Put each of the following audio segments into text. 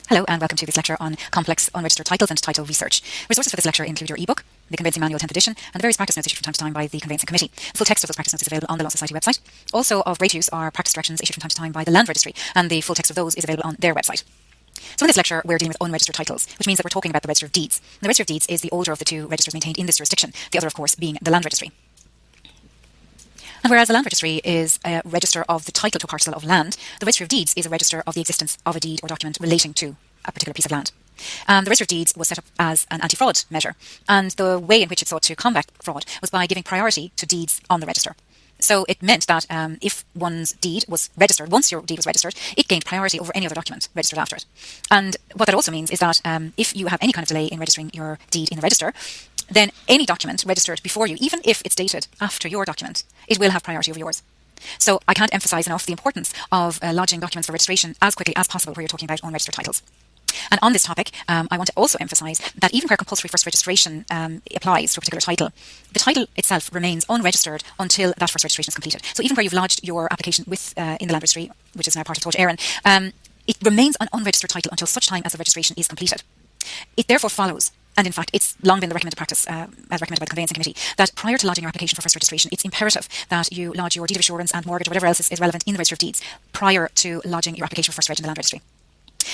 Hello and welcome to this lecture on complex unregistered titles and title research. Resources for this lecture include your ebook, the Conveyancing Manual 10th edition, and the various practice notes issued from time to time by the Conveyancing Committee. The full text of those practice notes is available on the Law Society website. Also of great use are practice directions issued from time to time by the Land Registry, and the full text of those is available on their website. So in this lecture, we're dealing with unregistered titles, which means that we're talking about the Register of Deeds. And the Register of Deeds is the older of the two registers maintained in this jurisdiction, the other, of course, being the Land Registry. And whereas the Land Registry is a register of the title to a parcel of land, the Register of Deeds is a register of the existence of a deed or document relating to a particular piece of land. The Register of Deeds was set up as an anti-fraud measure, and the way in which it sought to combat fraud was by giving priority to deeds on the register. So it meant that if one's deed was registered, once your deed was registered, it gained priority over any other document registered after it. And what that also means is that if you have any kind of delay in registering your deed in the register, then any document registered before you, even if it's dated after your document, it will have priority over yours. So I can't emphasize enough the importance of lodging documents for registration as quickly as possible where you're talking about unregistered titles. And on this topic, I want to also emphasise that even where compulsory first registration applies to a particular title, the title itself remains unregistered until that first registration is completed. So even where you've lodged your application with in the Land Registry, which is now part of Tóid Éireann, it remains an unregistered title until such time as the registration is completed. It therefore follows, and in fact it's long been the recommended practice, as recommended by the Conveyancing Committee, that prior to lodging your application for first registration, it's imperative that you lodge your deed of assurance and mortgage or whatever else is relevant in the Register of Deeds prior to lodging your application for first reg in the Land Registry.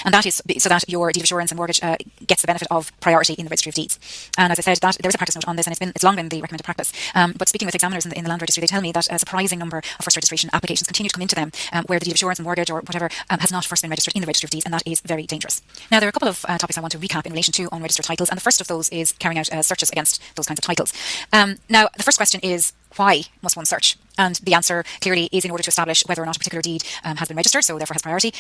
And that is so that your deed of assurance and mortgage gets the benefit of priority in the Registry of Deeds. And as I said, that there's a practice note on this, and it's long been the recommended practice. But speaking with examiners in the Land Registry, they tell me that a surprising number of first registration applications continue to come into them where the deed of assurance and mortgage or whatever has not first been registered in the Registry of Deeds, and that is very dangerous. Now, there are a couple of topics I want to recap in relation to unregistered titles, and the first of those is carrying out searches against those kinds of titles. Now, the first question is, why must one search? And the answer clearly is in order to establish whether or not a particular deed has been registered, so therefore has priority,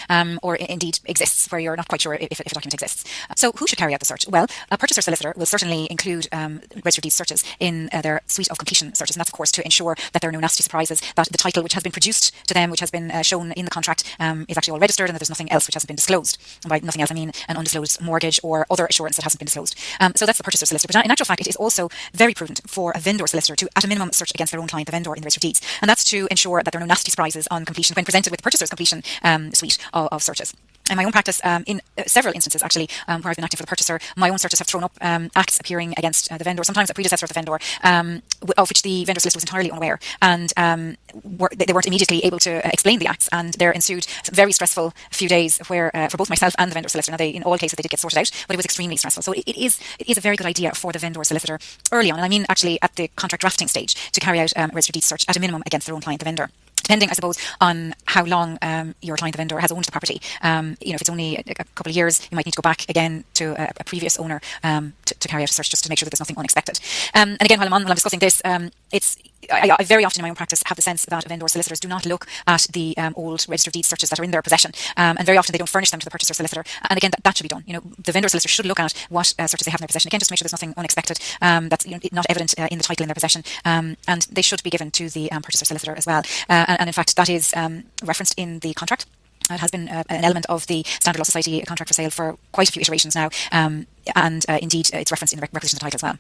or indeed exists, where you're not quite sure if a document exists. So who should carry out the search? Well, a purchaser solicitor will certainly include Register of Deeds searches in their suite of completion searches, and that's of course to ensure that there are no nasty surprises, that the title which has been produced to them, which has been shown in the contract, is actually all registered, and that there's nothing else which hasn't been disclosed. And by nothing else I mean an undisclosed mortgage or other assurance that hasn't been disclosed. So that's the purchaser solicitor. But in actual fact, it is also very prudent for a vendor solicitor to at a minimum search against their own client, the vendor, in the Register of Deeds, and that's to ensure that there are no nasty surprises on completion when presented with the purchaser's completion suite of searches. In my own practice, in several instances actually, where I've been acting for the purchaser, my own searches have thrown up acts appearing against the vendor, sometimes a predecessor of the vendor, of which the vendor solicitor was entirely unaware, and they weren't immediately able to explain the acts, and there ensued some very stressful few days where for both myself and the vendor solicitor. Now, in all cases they did get sorted out, but it was extremely stressful. So it is a very good idea for the vendor solicitor early on, and I mean actually at the contract drafting stage, to carry out a Register of Deeds search at a minimum against their own client, the vendor. Depending, I suppose, on how long your client, the vendor, has owned the property. If it's only a couple of years, you might need to go back again to a previous owner to carry out a search, just to make sure that there's nothing unexpected. And again, while I'm discussing this, I very often in my own practice have the sense that vendor solicitors do not look at the old Register of Deeds searches that are in their possession, and very often they don't furnish them to the purchaser solicitor. And again, that should be done. The vendor solicitor should look at what searches they have in their possession, again, just to make sure there's nothing unexpected that's not evident in the title in their possession, and they should be given to the purchaser solicitor as well. And in fact, that is referenced in the contract. It has been an element of the Standard Law Society contract for sale for quite a few iterations now, and indeed it's referenced in the requisition of the title as well.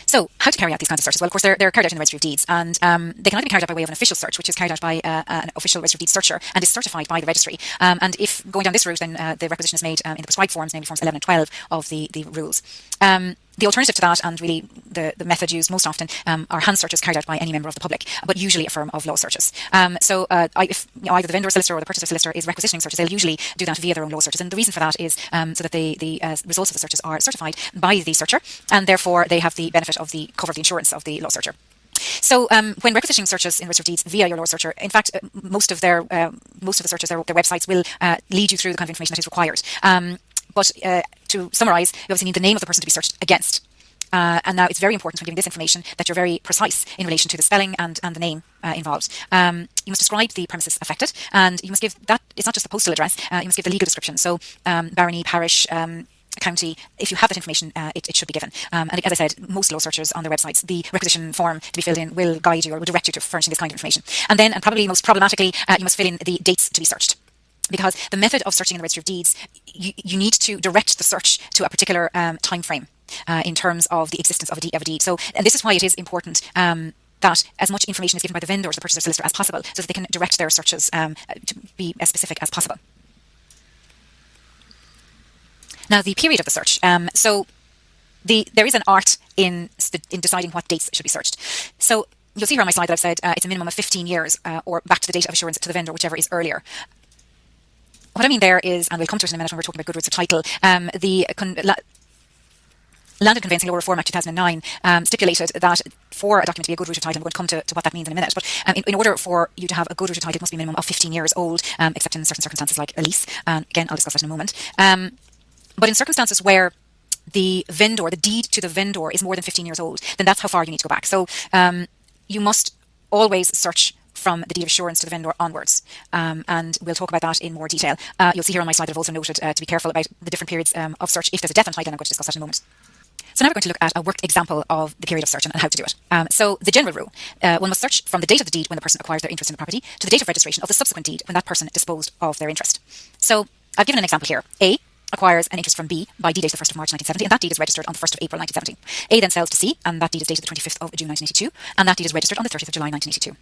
So, how to carry out these kinds of searches? Well, of course, they're carried out in the Registry of Deeds, and they can either be carried out by way of an official search, which is carried out by an official Register of Deeds searcher and is certified by the registry. And if going down this route, then the requisition is made in the prescribed forms, namely forms 11 and 12 of the rules. The alternative to that, and really the method used most often, are hand searches carried out by any member of the public, but usually a firm of law searchers. If either the vendor solicitor or the purchaser solicitor is requisitioning searches, they'll usually do that via their own law searches. And the reason for that is so that the results of the searches are certified by the searcher, and therefore they have the benefit of the cover of the insurance of the law searcher. So when requisitioning searches in Register of Deeds via your law searcher, in fact, most of the searches, their websites will lead you through the kind of information that is required. But to summarise, you obviously need the name of the person to be searched against. And now it's very important when giving this information that you're very precise in relation to the spelling and the name involved. You must describe the premises affected, and you must give that, it's not just the postal address, you must give the legal description. So barony, parish, county, if you have that information, it should be given. And as I said, most law searchers on their websites, the requisition form to be filled in will guide you or will direct you to furnishing this kind of information. And then, and probably most problematically, you must fill in the dates to be searched. Because the method of searching in the Registry of Deeds, you need to direct the search to a particular time frame in terms of the existence of a deed. So, and this is why it is important that as much information is given by the vendor to the purchaser solicitor as possible, so that they can direct their searches to be as specific as possible. Now, the period of the search. There is an art in deciding what dates should be searched. So you'll see here on my slide that I've said it's a minimum of 15 years or back to the date of assurance to the vendor, whichever is earlier. What I mean there is, and we'll come to it in a minute when we're talking about good routes of title, the Land and Conveyancing Law Reform Act 2009 stipulated that for a document to be a good route of title, I'm going to come to what that means in a minute, but in order for you to have a good route of title, it must be a minimum of 15 years old, except in certain circumstances like a lease. Again, I'll discuss that in a moment. But in circumstances where the deed to the vendor is more than 15 years old, then that's how far you need to go back. So you must always search from the deed of assurance to the vendor onwards. And we'll talk about that in more detail. You'll see here on my slide that I've also noted to be careful about the different periods of search. If there's a death on title, and I'm going to discuss that in a moment. So now we're going to look at a worked example of the period of search and how to do it. So the general rule, one must search from the date of the deed when the person acquires their interest in the property to the date of registration of the subsequent deed when that person disposed of their interest. So I've given an example here. A acquires an interest from B by deed date the 1st of March 1970, and that deed is registered on the 1st of April 1970. A then sells to C, and that deed is dated the 25th of June 1982, and that deed is registered on the 30th of July 1982.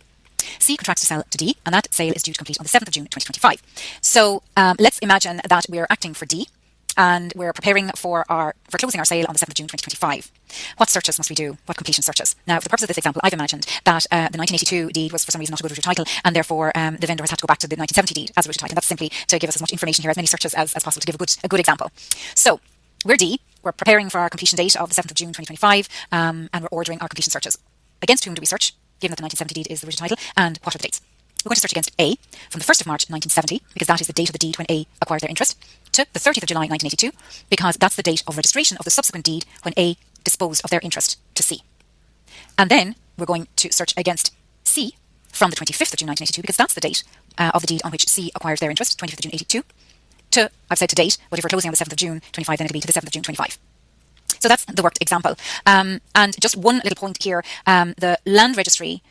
C contracts to sell to D, and that sale is due to complete on the 7th of June 2025. So let's imagine that we're acting for D, and we're preparing for closing our sale on the 7th of June 2025. What searches must we do? What completion searches? Now, for the purpose of this example, I've imagined that the 1982 deed was for some reason not a good route of title, and therefore the vendor has had to go back to the 1970 deed as a route of title. And that's simply to give us as much information here, as many searches as possible, to give a good example. So we're D, we're preparing for our completion date of the 7th of June 2025, and we're ordering our completion searches. Against whom do we search, given that the 1970 deed is the route of title, and what are the dates? We're going to search against A from the 1st of March 1970, because that is the date of the deed when A acquired their interest, to the 30th of July 1982, because that's the date of registration of the subsequent deed when A disposed of their interest to C. And then we're going to search against C from the 25th of June 1982, because that's the date of the deed on which C acquires their interest, 25th of June 82, to, I've said to date, but if we're closing on the 7th of June 25, then it'll be to the 7th of June 25. So that's the worked example. And just one little point here, the land registry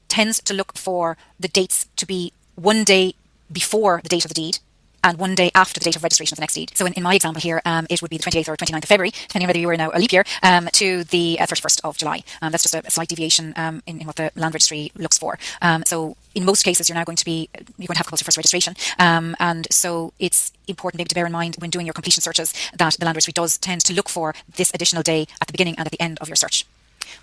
tends to look for the dates to be one day before the date of the deed and one day after the date of registration of the next deed. So in my example here, it would be the 28th or 29th of February, depending on whether you were now a leap year, to the 31st of July. That's just a slight deviation in what the land registry looks for. So in most cases, you're going to have compulsory first registration. And so it's important maybe to bear in mind when doing your completion searches that the land registry does tend to look for this additional day at the beginning and at the end of your search.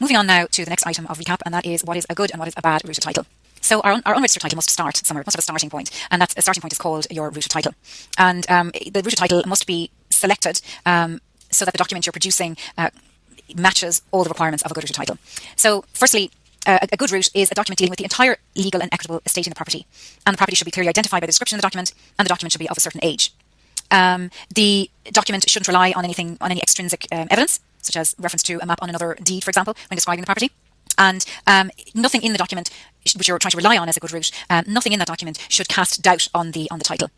Moving on now to the next item of recap, and that is what is a good and what is a bad route of title. So our unregistered title must start somewhere. It must have a starting point, and that starting point is called your route of title. And the route of title must be selected so that the document you're producing matches all the requirements of a good route of title. So firstly, a good route is a document dealing with the entire legal and equitable estate in the property. And the property should be clearly identified by the description of the document, and the document should be of a certain age. The document shouldn't rely on any extrinsic evidence, such as reference to a map on another deed, for example, when describing the property. And nothing in the document which you're trying to rely on as a good route, nothing in that document should cast doubt on the title.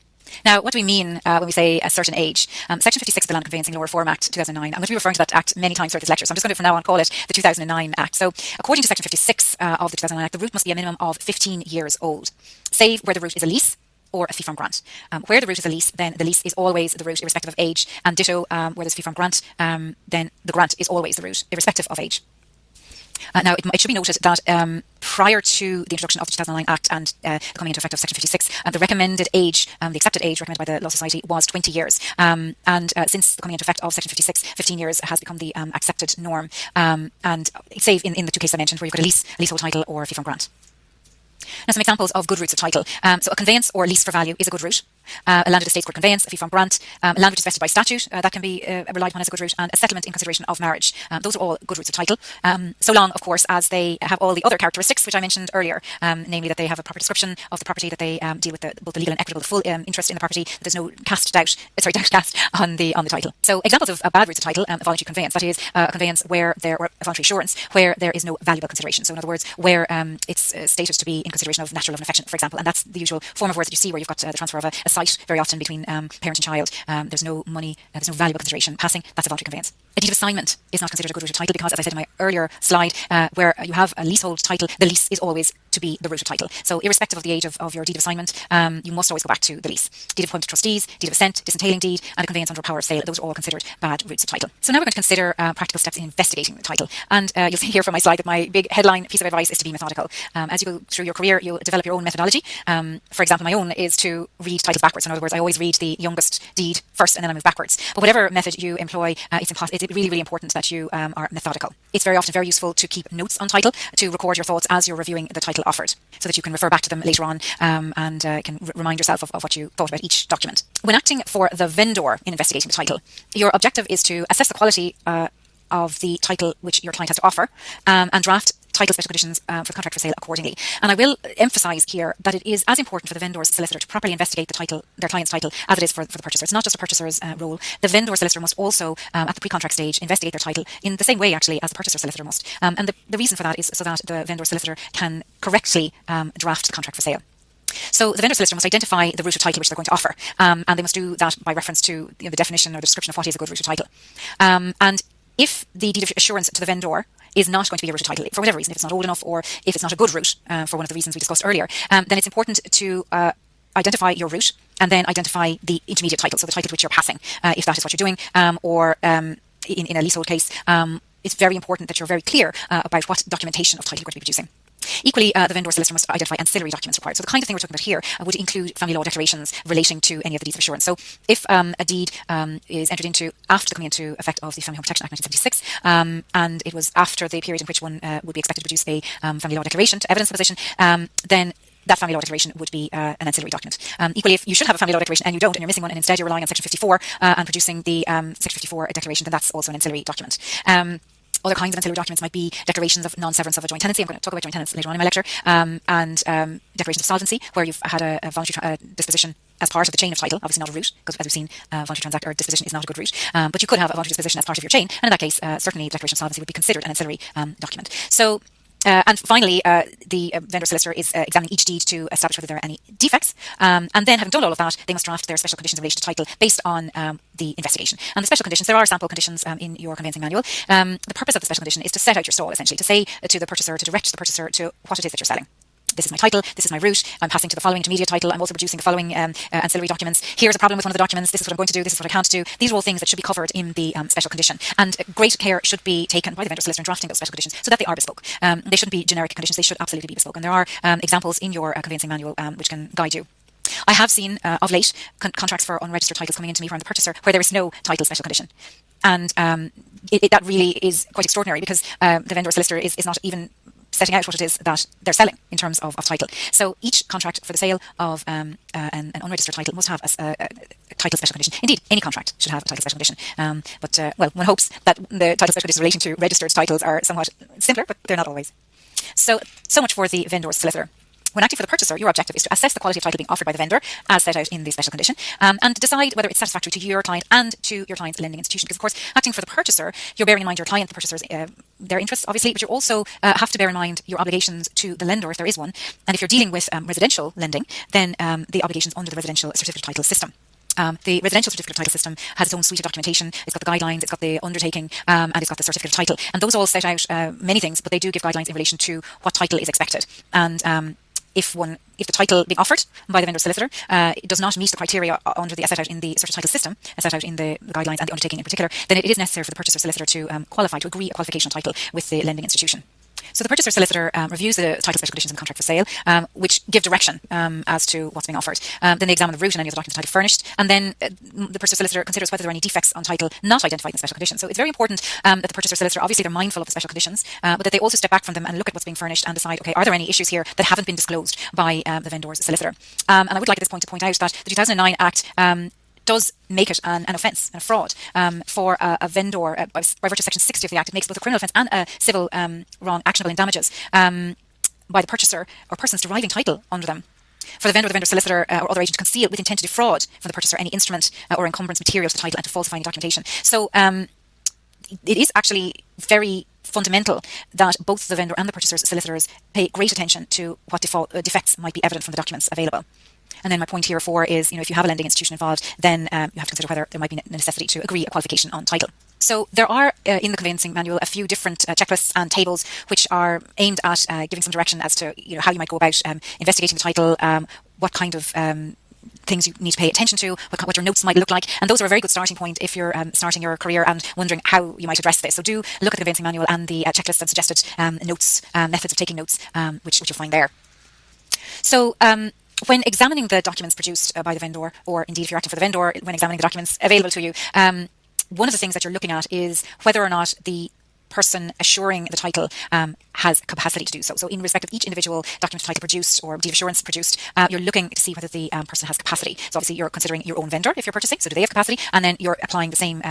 Now, what do we mean when we say a certain age? Section 56 of the Land and Conveyancing Law Reform Act 2009. I'm going to be referring to that Act many times throughout this lecture, so I'm just going to from now on call it the 2009 Act. So according to Section 56 of the 2009 Act, the route must be a minimum of 15 years old, save where the route is a lease or a fee from grant. Where the route is a lease, then the lease is always the route irrespective of age, and ditto where there's fee from grant, then the grant is always the route irrespective of age. Now, it should be noted that prior to the introduction of the 2009 Act and the coming into effect of Section 56, the recommended age, the accepted age recommended by the Law Society was 20 years. And since the coming into effect of Section 56, 15 years has become the accepted norm. And save in the two cases I mentioned where you've got a leasehold title or a fee from grant. Now, some examples of good routes of title. So a conveyance or lease for value is a good route. A landed estate court conveyance, a fee from grant, land which is vested by statute, that can be relied upon as a good route, and a settlement in consideration of marriage. Those are all good routes of title, so long, of course, as they have all the other characteristics which I mentioned earlier, namely that they have a proper description of the property, that they deal with both the legal and equitable, the full interest in the property, that there's no doubt cast on the title. So examples of a bad routes of title, a voluntary conveyance, that is a conveyance or a voluntary assurance where there is no valuable consideration. So in other words, where it's stated to be in consideration of natural love and affection, for example, and that's the usual form of words that you see where you've got the transfer of a site very often between parent and child. There's no money, there's no valuable consideration passing. That's a voluntary conveyance. A deed of assignment is not considered a good route of title because, as I said in my earlier slide, where you have a leasehold title, the lease is always to be the route of title. So irrespective of the age of your deed of assignment, you must always go back to the lease. Deed of appointment to trustees, deed of assent, disentailing deed, and a conveyance under a power of sale, those are all considered bad routes of title. So now we're going to consider practical steps in investigating the title. And you'll see here from my slide that my big headline piece of advice is to be methodical. As you go through your career, you'll develop your own methodology. For example, my own is to read titles backwards. In other words, I always read the youngest deed first and then I move backwards. But whatever method you employ, it's really, really important that you are methodical. It's very often very useful to keep notes on title, to record your thoughts as you're reviewing the title offered, so that you can refer back to them later on and can remind yourself of what you thought about each document. When acting for the vendor in investigating the title, your objective is to assess the quality of the title which your client has to offer and draft title special conditions for the contract for sale accordingly. And I will emphasise here that it is as important for the vendor's solicitor to properly investigate the title, their client's title, as it is for the purchaser. It's not just the purchaser's role. The vendor solicitor must also, at the pre-contract stage, investigate their title in the same way, actually, as the purchaser solicitor must. And the reason for that is so that the vendor solicitor can correctly draft the contract for sale. So the vendor solicitor must identify the route of title which they're going to offer, and they must do that by reference to the definition or the description of what is a good route of title. And if the deed of assurance to the vendor is not going to be a route of title, for whatever reason, if it's not old enough or if it's not a good route, for one of the reasons we discussed earlier, then it's important to identify your route and then identify the intermediate title, so the title which you're passing, if that is what you're doing, or in a leasehold case, it's very important that you're very clear about what documentation of title you're going to be producing. Equally, the vendor solicitor must identify ancillary documents required. So the kind of thing we're talking about here would include family law declarations relating to any of the deeds of assurance. So if a deed is entered into after the coming into effect of the Family Home Protection Act 1976, and it was after the period in which one would be expected to produce a family law declaration to evidence the position, then that family law declaration would be an ancillary document. Equally, if you should have a family law declaration and you don't, and you're missing one, and instead you're relying on Section 54 and producing the Section 54 declaration, then that's also an ancillary document. Other kinds of ancillary documents might be declarations of non-severance of a joint tenancy. I'm going to talk about joint tenants later on in my lecture. And declarations of solvency, where you've had a voluntary disposition as part of the chain of title, obviously not a route, because as we've seen, voluntary transact or disposition is not a good route. But you could have a voluntary disposition as part of your chain, and in that case, certainly declaration of solvency would be considered an ancillary document. So. And finally, the vendor solicitor is examining each deed to establish whether there are any defects. And then, having done all of that, they must draft their special conditions in relation to title based on the investigation. And the special conditions, there are sample conditions in your conveyancing manual. The purpose of the special condition is to set out your stall, essentially, to say to the purchaser, to direct the purchaser to what it is that you're selling. This is my title, this is my route, I'm passing to the following intermediate title, I'm also producing the following ancillary documents. Here's a problem with one of the documents, this is what I'm going to do, this is what I can't do. These are all things that should be covered in the special condition. And great care should be taken by the vendor solicitor in drafting those special conditions so that they are bespoke. They shouldn't be generic conditions, they should absolutely be bespoke. And there are examples in your conveyancing manual which can guide you. I have seen of late contracts for unregistered titles coming into me from the purchaser where there is no title special condition. And that really is quite extraordinary because the vendor solicitor is not even setting out what it is that they're selling in terms of title. So each contract for the sale of an unregistered title must have a title special condition. Indeed, any contract should have a title special condition. But one hopes that the title special conditions relating to registered titles are somewhat simpler, but they're not always. So much for the vendor solicitor. When acting for the purchaser, your objective is to assess the quality of title being offered by the vendor, as set out in the special condition, and decide whether it's satisfactory to your client and to your client's lending institution. Because, of course, acting for the purchaser, you're bearing in mind your client, the purchaser's their interests, obviously, but you also have to bear in mind your obligations to the lender, if there is one. And if you're dealing with residential lending, then the obligations under the residential certificate of title system. The residential certificate of title system has its own suite of documentation. It's got the guidelines, it's got the undertaking, and it's got the certificate of title. And those all set out many things, but they do give guidelines in relation to what title is expected. And if the title being offered by the vendor solicitor does not meet the criteria under the set out in the certificate title system, set out in the guidelines and the undertaking in particular, then it is necessary for the purchaser solicitor to qualify, to agree a qualification of title with the lending institution. So the purchaser solicitor reviews the title special conditions in the contract for sale, which give direction as to what's being offered. Then they examine the route and any of the documents title furnished, and then the purchaser solicitor considers whether there are any defects on title not identified in the special conditions. So it's very important that the purchaser solicitor, obviously they're mindful of the special conditions, but that they also step back from them and look at what's being furnished and decide, okay, are there any issues here that haven't been disclosed by the vendor's solicitor? And I would like at this point to point out that the 2009 Act does make it an offence and a fraud for a vendor by virtue of Section 60 of the Act. It makes both a criminal offence and a civil wrong actionable in damages by the purchaser or persons deriving title under them. For the vendor solicitor or other agent to conceal with intent to defraud from the purchaser any instrument or encumbrance material to the title and to falsify any documentation. So it is actually very fundamental that both the vendor and the purchaser's solicitors pay great attention to what defects might be evident from the documents available. And then my point here 4 is, if you have a lending institution involved, then you have to consider whether there might be a necessity to agree a qualification on title. So there are in the conveyancing manual a few different checklists and tables which are aimed at giving some direction as to how you might go about investigating the title, what kind of things you need to pay attention to, what your notes might look like. And those are a very good starting point if you're starting your career and wondering how you might address this. So do look at the conveyancing manual and the checklists and suggested notes, methods of taking notes, which you'll find there. So When examining the documents produced by the vendor, or indeed if you're acting for the vendor, when examining the documents available to you, one of the things that you're looking at is whether or not the person assuring the title has capacity to do so. So in respect of each individual document title produced or deed of assurance produced, you're looking to see whether the person has capacity. So obviously you're considering your own vendor if you're purchasing, so do they have capacity? And then you're applying the same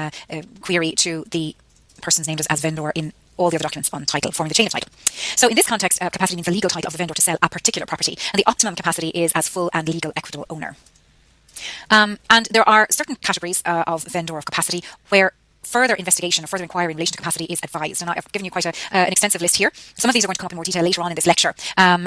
query to the person's named as vendor in all the other documents on title, forming the chain of title. So in this context, capacity means the legal title of the vendor to sell a particular property, and the optimum capacity is as full and legal equitable owner. And there are certain categories of vendor of capacity where further investigation or further inquiry in relation to capacity is advised. And I've given you quite an extensive list here. Some of these are going to come up in more detail later on in this lecture.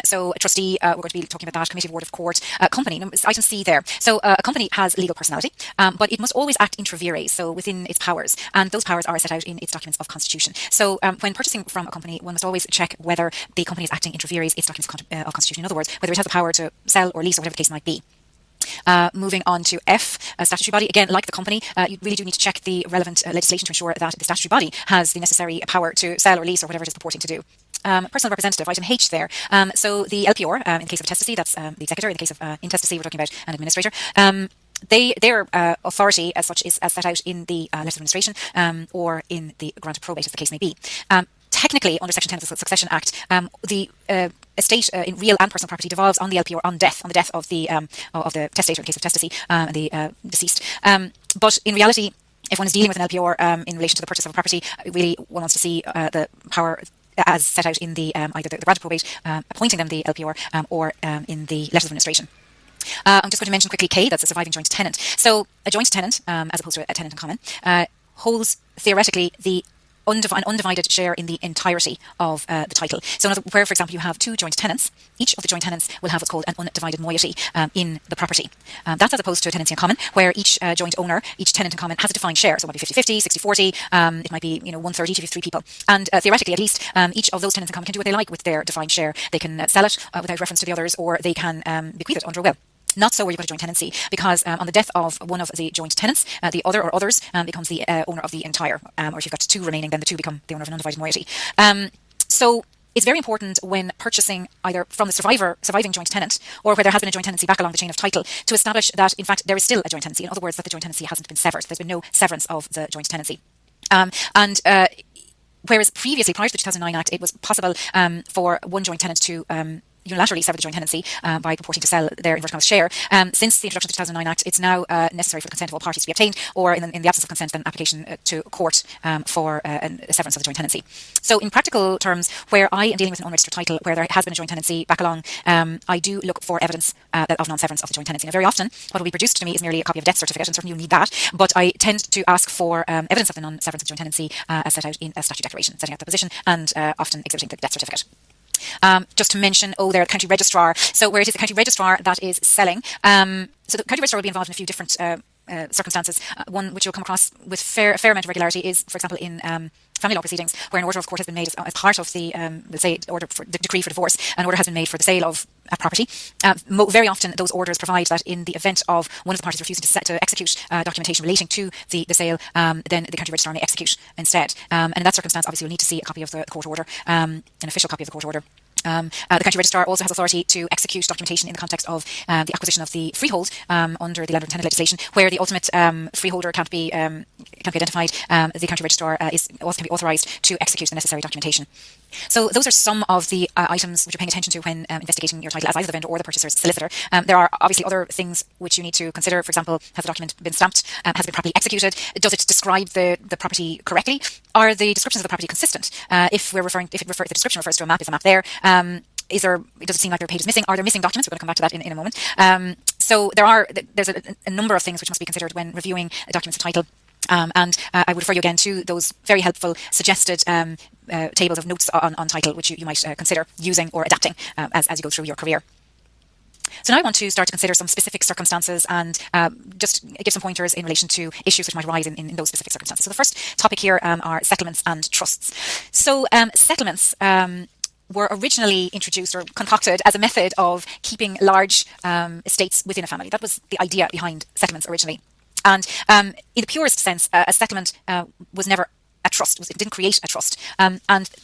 So a trustee, we're going to be talking about that, committee of ward of court, company, item C there. So a company has legal personality, but it must always act intra vires, so within its powers. And those powers are set out in its documents of constitution. So when purchasing from a company, one must always check whether the company is acting intra vires, its documents of constitution. In other words, whether it has the power to sell or lease or whatever the case might be. Moving on to F, a statutory body. Again, like the company, you really do need to check the relevant legislation to ensure that the statutory body has the necessary power to sell or lease or whatever it is purporting to do. Personal representative, item H there. So the LPR, in the case of testacy, that's the executor. In the case of intestacy, we're talking about an administrator. Their authority as such is as set out in the letter of administration or in the grant of probate, as the case may be. Technically, under Section 10 of the Succession Act, the estate in real and personal property devolves on the LPR on death of the testator in the case of testacy and the deceased. But in reality, if one is dealing with an LPR in relation to the purchase of a property, really one wants to see the power as set out in the either the grant of probate appointing them the LPR or in the letter of administration. I'm just going to mention quickly K, that's a surviving joint tenant. So a joint tenant, as opposed to a tenant in common, holds theoretically an undivided share in the entirety of the title. So where, for example, you have two joint tenants, each of the joint tenants will have what's called an undivided moiety in the property. That's as opposed to a tenancy in common, where each joint owner, each tenant in common has a defined share. So it might be 50-50, 60-40, it might be 1/3 each if you have three people. And theoretically, at least, each of those tenants in common can do what they like with their defined share. They can sell it without reference to the others, or they can bequeath it under a will. Not so where you've got a joint tenancy, because on the death of one of the joint tenants, the other or others becomes the owner of the entire. Or if you've got two remaining, then the two become the owner of an undivided moiety. So it's very important when purchasing either from the surviving joint tenant, or where there has been a joint tenancy back along the chain of title, to establish that in fact there is still a joint tenancy. In other words, that the joint tenancy hasn't been severed. There's been no severance of the joint tenancy. Whereas previously, prior to the 2009 Act, it was possible for one joint tenant to unilaterally sever the joint tenancy by purporting to sell their inverted commas share. Since the introduction of the 2009 Act, it's now necessary for the consent of all parties to be obtained, or in the absence of consent, then application to court for a severance of the joint tenancy. So in practical terms, where I am dealing with an unregistered title where there has been a joint tenancy back along, I do look for evidence of non-severance of the joint tenancy. Now, very often, what will be produced to me is merely a copy of a death certificate, and certainly you need that, but I tend to ask for evidence of the non-severance of the joint tenancy as set out in a statute declaration, setting out the position and often exhibiting the death certificate. Just to mention, there, the county registrar. So where it is the county registrar that is selling, so the county registrar will be involved in a few different circumstances. One which you'll come across with a fair amount of regularity is, for example, in family law proceedings, where an order of court has been made as part of the, let's say, order for the decree for divorce. An order has been made for the sale of a property. Very often, those orders provide that in the event of one of the parties refusing to execute documentation relating to the sale, then the county registrar may execute instead. And in that circumstance, obviously, you'll need to see a copy of the court order, an official copy of the court order. The county registrar also has authority to execute documentation in the context of the acquisition of the freehold under the landlord and tenant legislation, where the ultimate freeholder can't be identified. The county registrar also can be authorised to execute the necessary documentation. So those are some of the items which you're paying attention to when investigating your title as either the vendor or the purchaser's solicitor. There are obviously other things which you need to consider. For example, has the document been stamped? Has it been properly executed? Does it describe the property correctly? Are the descriptions of the property consistent? If the description refers to a map, is a map there? Does it seem like there are pages missing? Are there missing documents? We're going to come back to that in a moment. So there's a number of things which must be considered when reviewing documents of title. And I would refer you again to those very helpful suggested tables of notes on title, which you might consider using or adapting as you go through your career. So now I want to start to consider some specific circumstances and just give some pointers in relation to issues which might arise in those specific circumstances. So the first topic here are settlements and trusts. So settlements were originally introduced or concocted as a method of keeping large estates within a family. That was the idea behind settlements originally. And in the purest sense, a settlement was never a trust. It didn't create a trust. And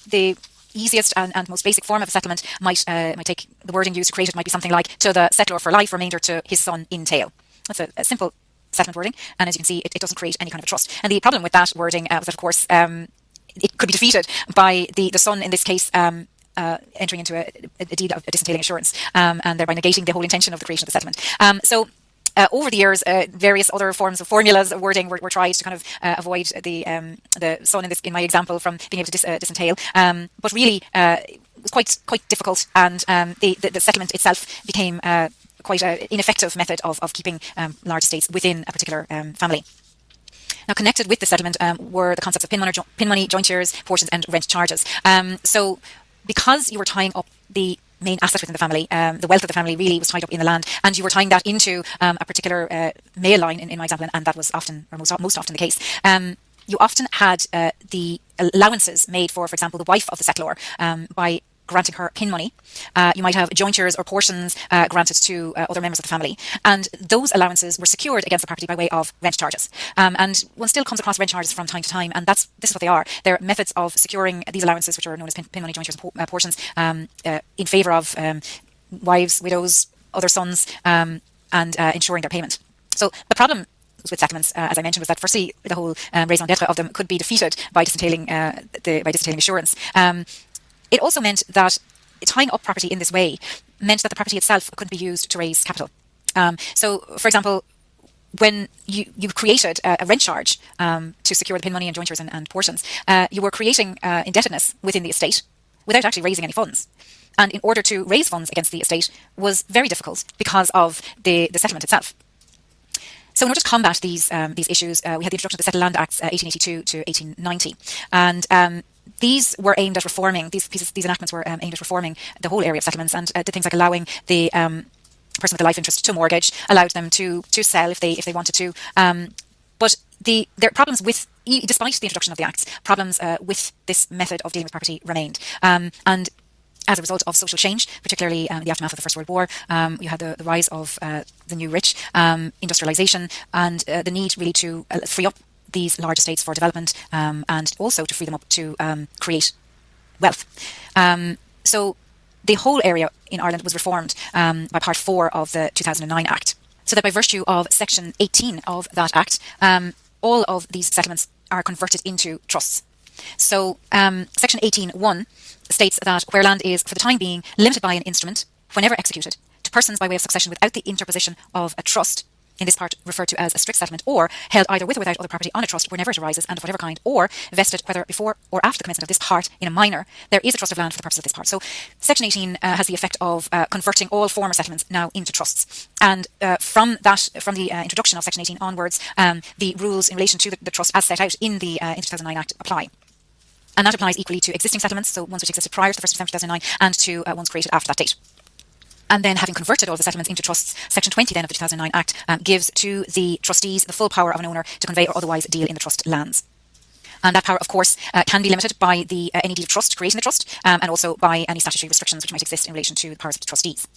the easiest and most basic form of a settlement might take the wording used to create it might be something like to the settlor for life, remainder to his son in tail. That's a simple settlement wording, and as you can see, it doesn't create any kind of a trust. And the problem with that wording was that, of course, it could be defeated by the son in this case entering into a deed of disentailing assurance, and thereby negating the whole intention of the creation of the settlement. Over the years, various other forms of formulas of wording were tried to kind of avoid the son in my example from being able to disentail. But really, it was quite difficult, and the settlement itself became quite an ineffective method of keeping large estates within a particular family. Now, connected with the settlement were the concepts of pin money, jointures, portions, and rent charges. So, because you were tying up the main asset within the family, the wealth of the family really was tied up in the land, and you were tying that into a particular male line in my example, and that was often, or most often the case. You often had the allowances made for example, the wife of the settlor by granting her pin money. You might have jointures or portions granted to other members of the family, and those allowances were secured against the property by way of rent charges. And one still comes across rent charges from time to time, and this is what they are. They're methods of securing these allowances, which are known as pin money, jointures, and portions, in favour of wives, widows, other sons, and ensuring their payment. So the problem with settlements, as I mentioned, was that firstly the whole raison d'etre of them could be defeated by disentailing assurance. It also meant that tying up property in this way meant that the property itself couldn't be used to raise capital. So, for example, when you created a rent charge to secure the pin money and jointures and portions, you were creating indebtedness within the estate without actually raising any funds. And in order to raise funds against the estate was very difficult because of the settlement itself. So in order to combat these issues, we had the introduction of the Settled Land Acts 1882 to 1890. And these were aimed at reforming, these enactments were aimed at reforming the whole area of settlements, and did things like allowing the person with the life interest to mortgage, allowed them to sell if they wanted to. But their problems with, despite the introduction of the Acts, problems with this method of dealing with property remained. And as a result of social change, particularly the aftermath of the First World War, you had the rise of the new rich, industrialisation, and the need really to free up these large estates for development, and also to free them up to create wealth. So the whole area in Ireland was reformed by Part 4 of the 2009 Act. So that by virtue of Section 18 of that Act, all of these settlements are converted into trusts. So Section 18.1 states that where land is, for the time being, limited by an instrument, whenever executed, to persons by way of succession without the interposition of a trust, in this part referred to as a strict settlement, or held either with or without other property on a trust whenever it arises and of whatever kind, or vested whether before or after the commencement of this part in a minor, there is a trust of land for the purpose of this part. So Section 18 has the effect of converting all former settlements now into trusts. And from the introduction of Section 18 onwards, the rules in relation to the trust as set out in the 2009 Act apply. And that applies equally to existing settlements, so ones which existed prior to the 1st of December 2009, and to ones created after that date. And then, having converted all the settlements into trusts, Section 20 then of the 2009 Act gives to the trustees the full power of an owner to convey or otherwise deal in the trust lands. And that power, of course, can be limited by the any deed of trust creating the trust, and also by any statutory restrictions which might exist in relation to the powers of the trustees.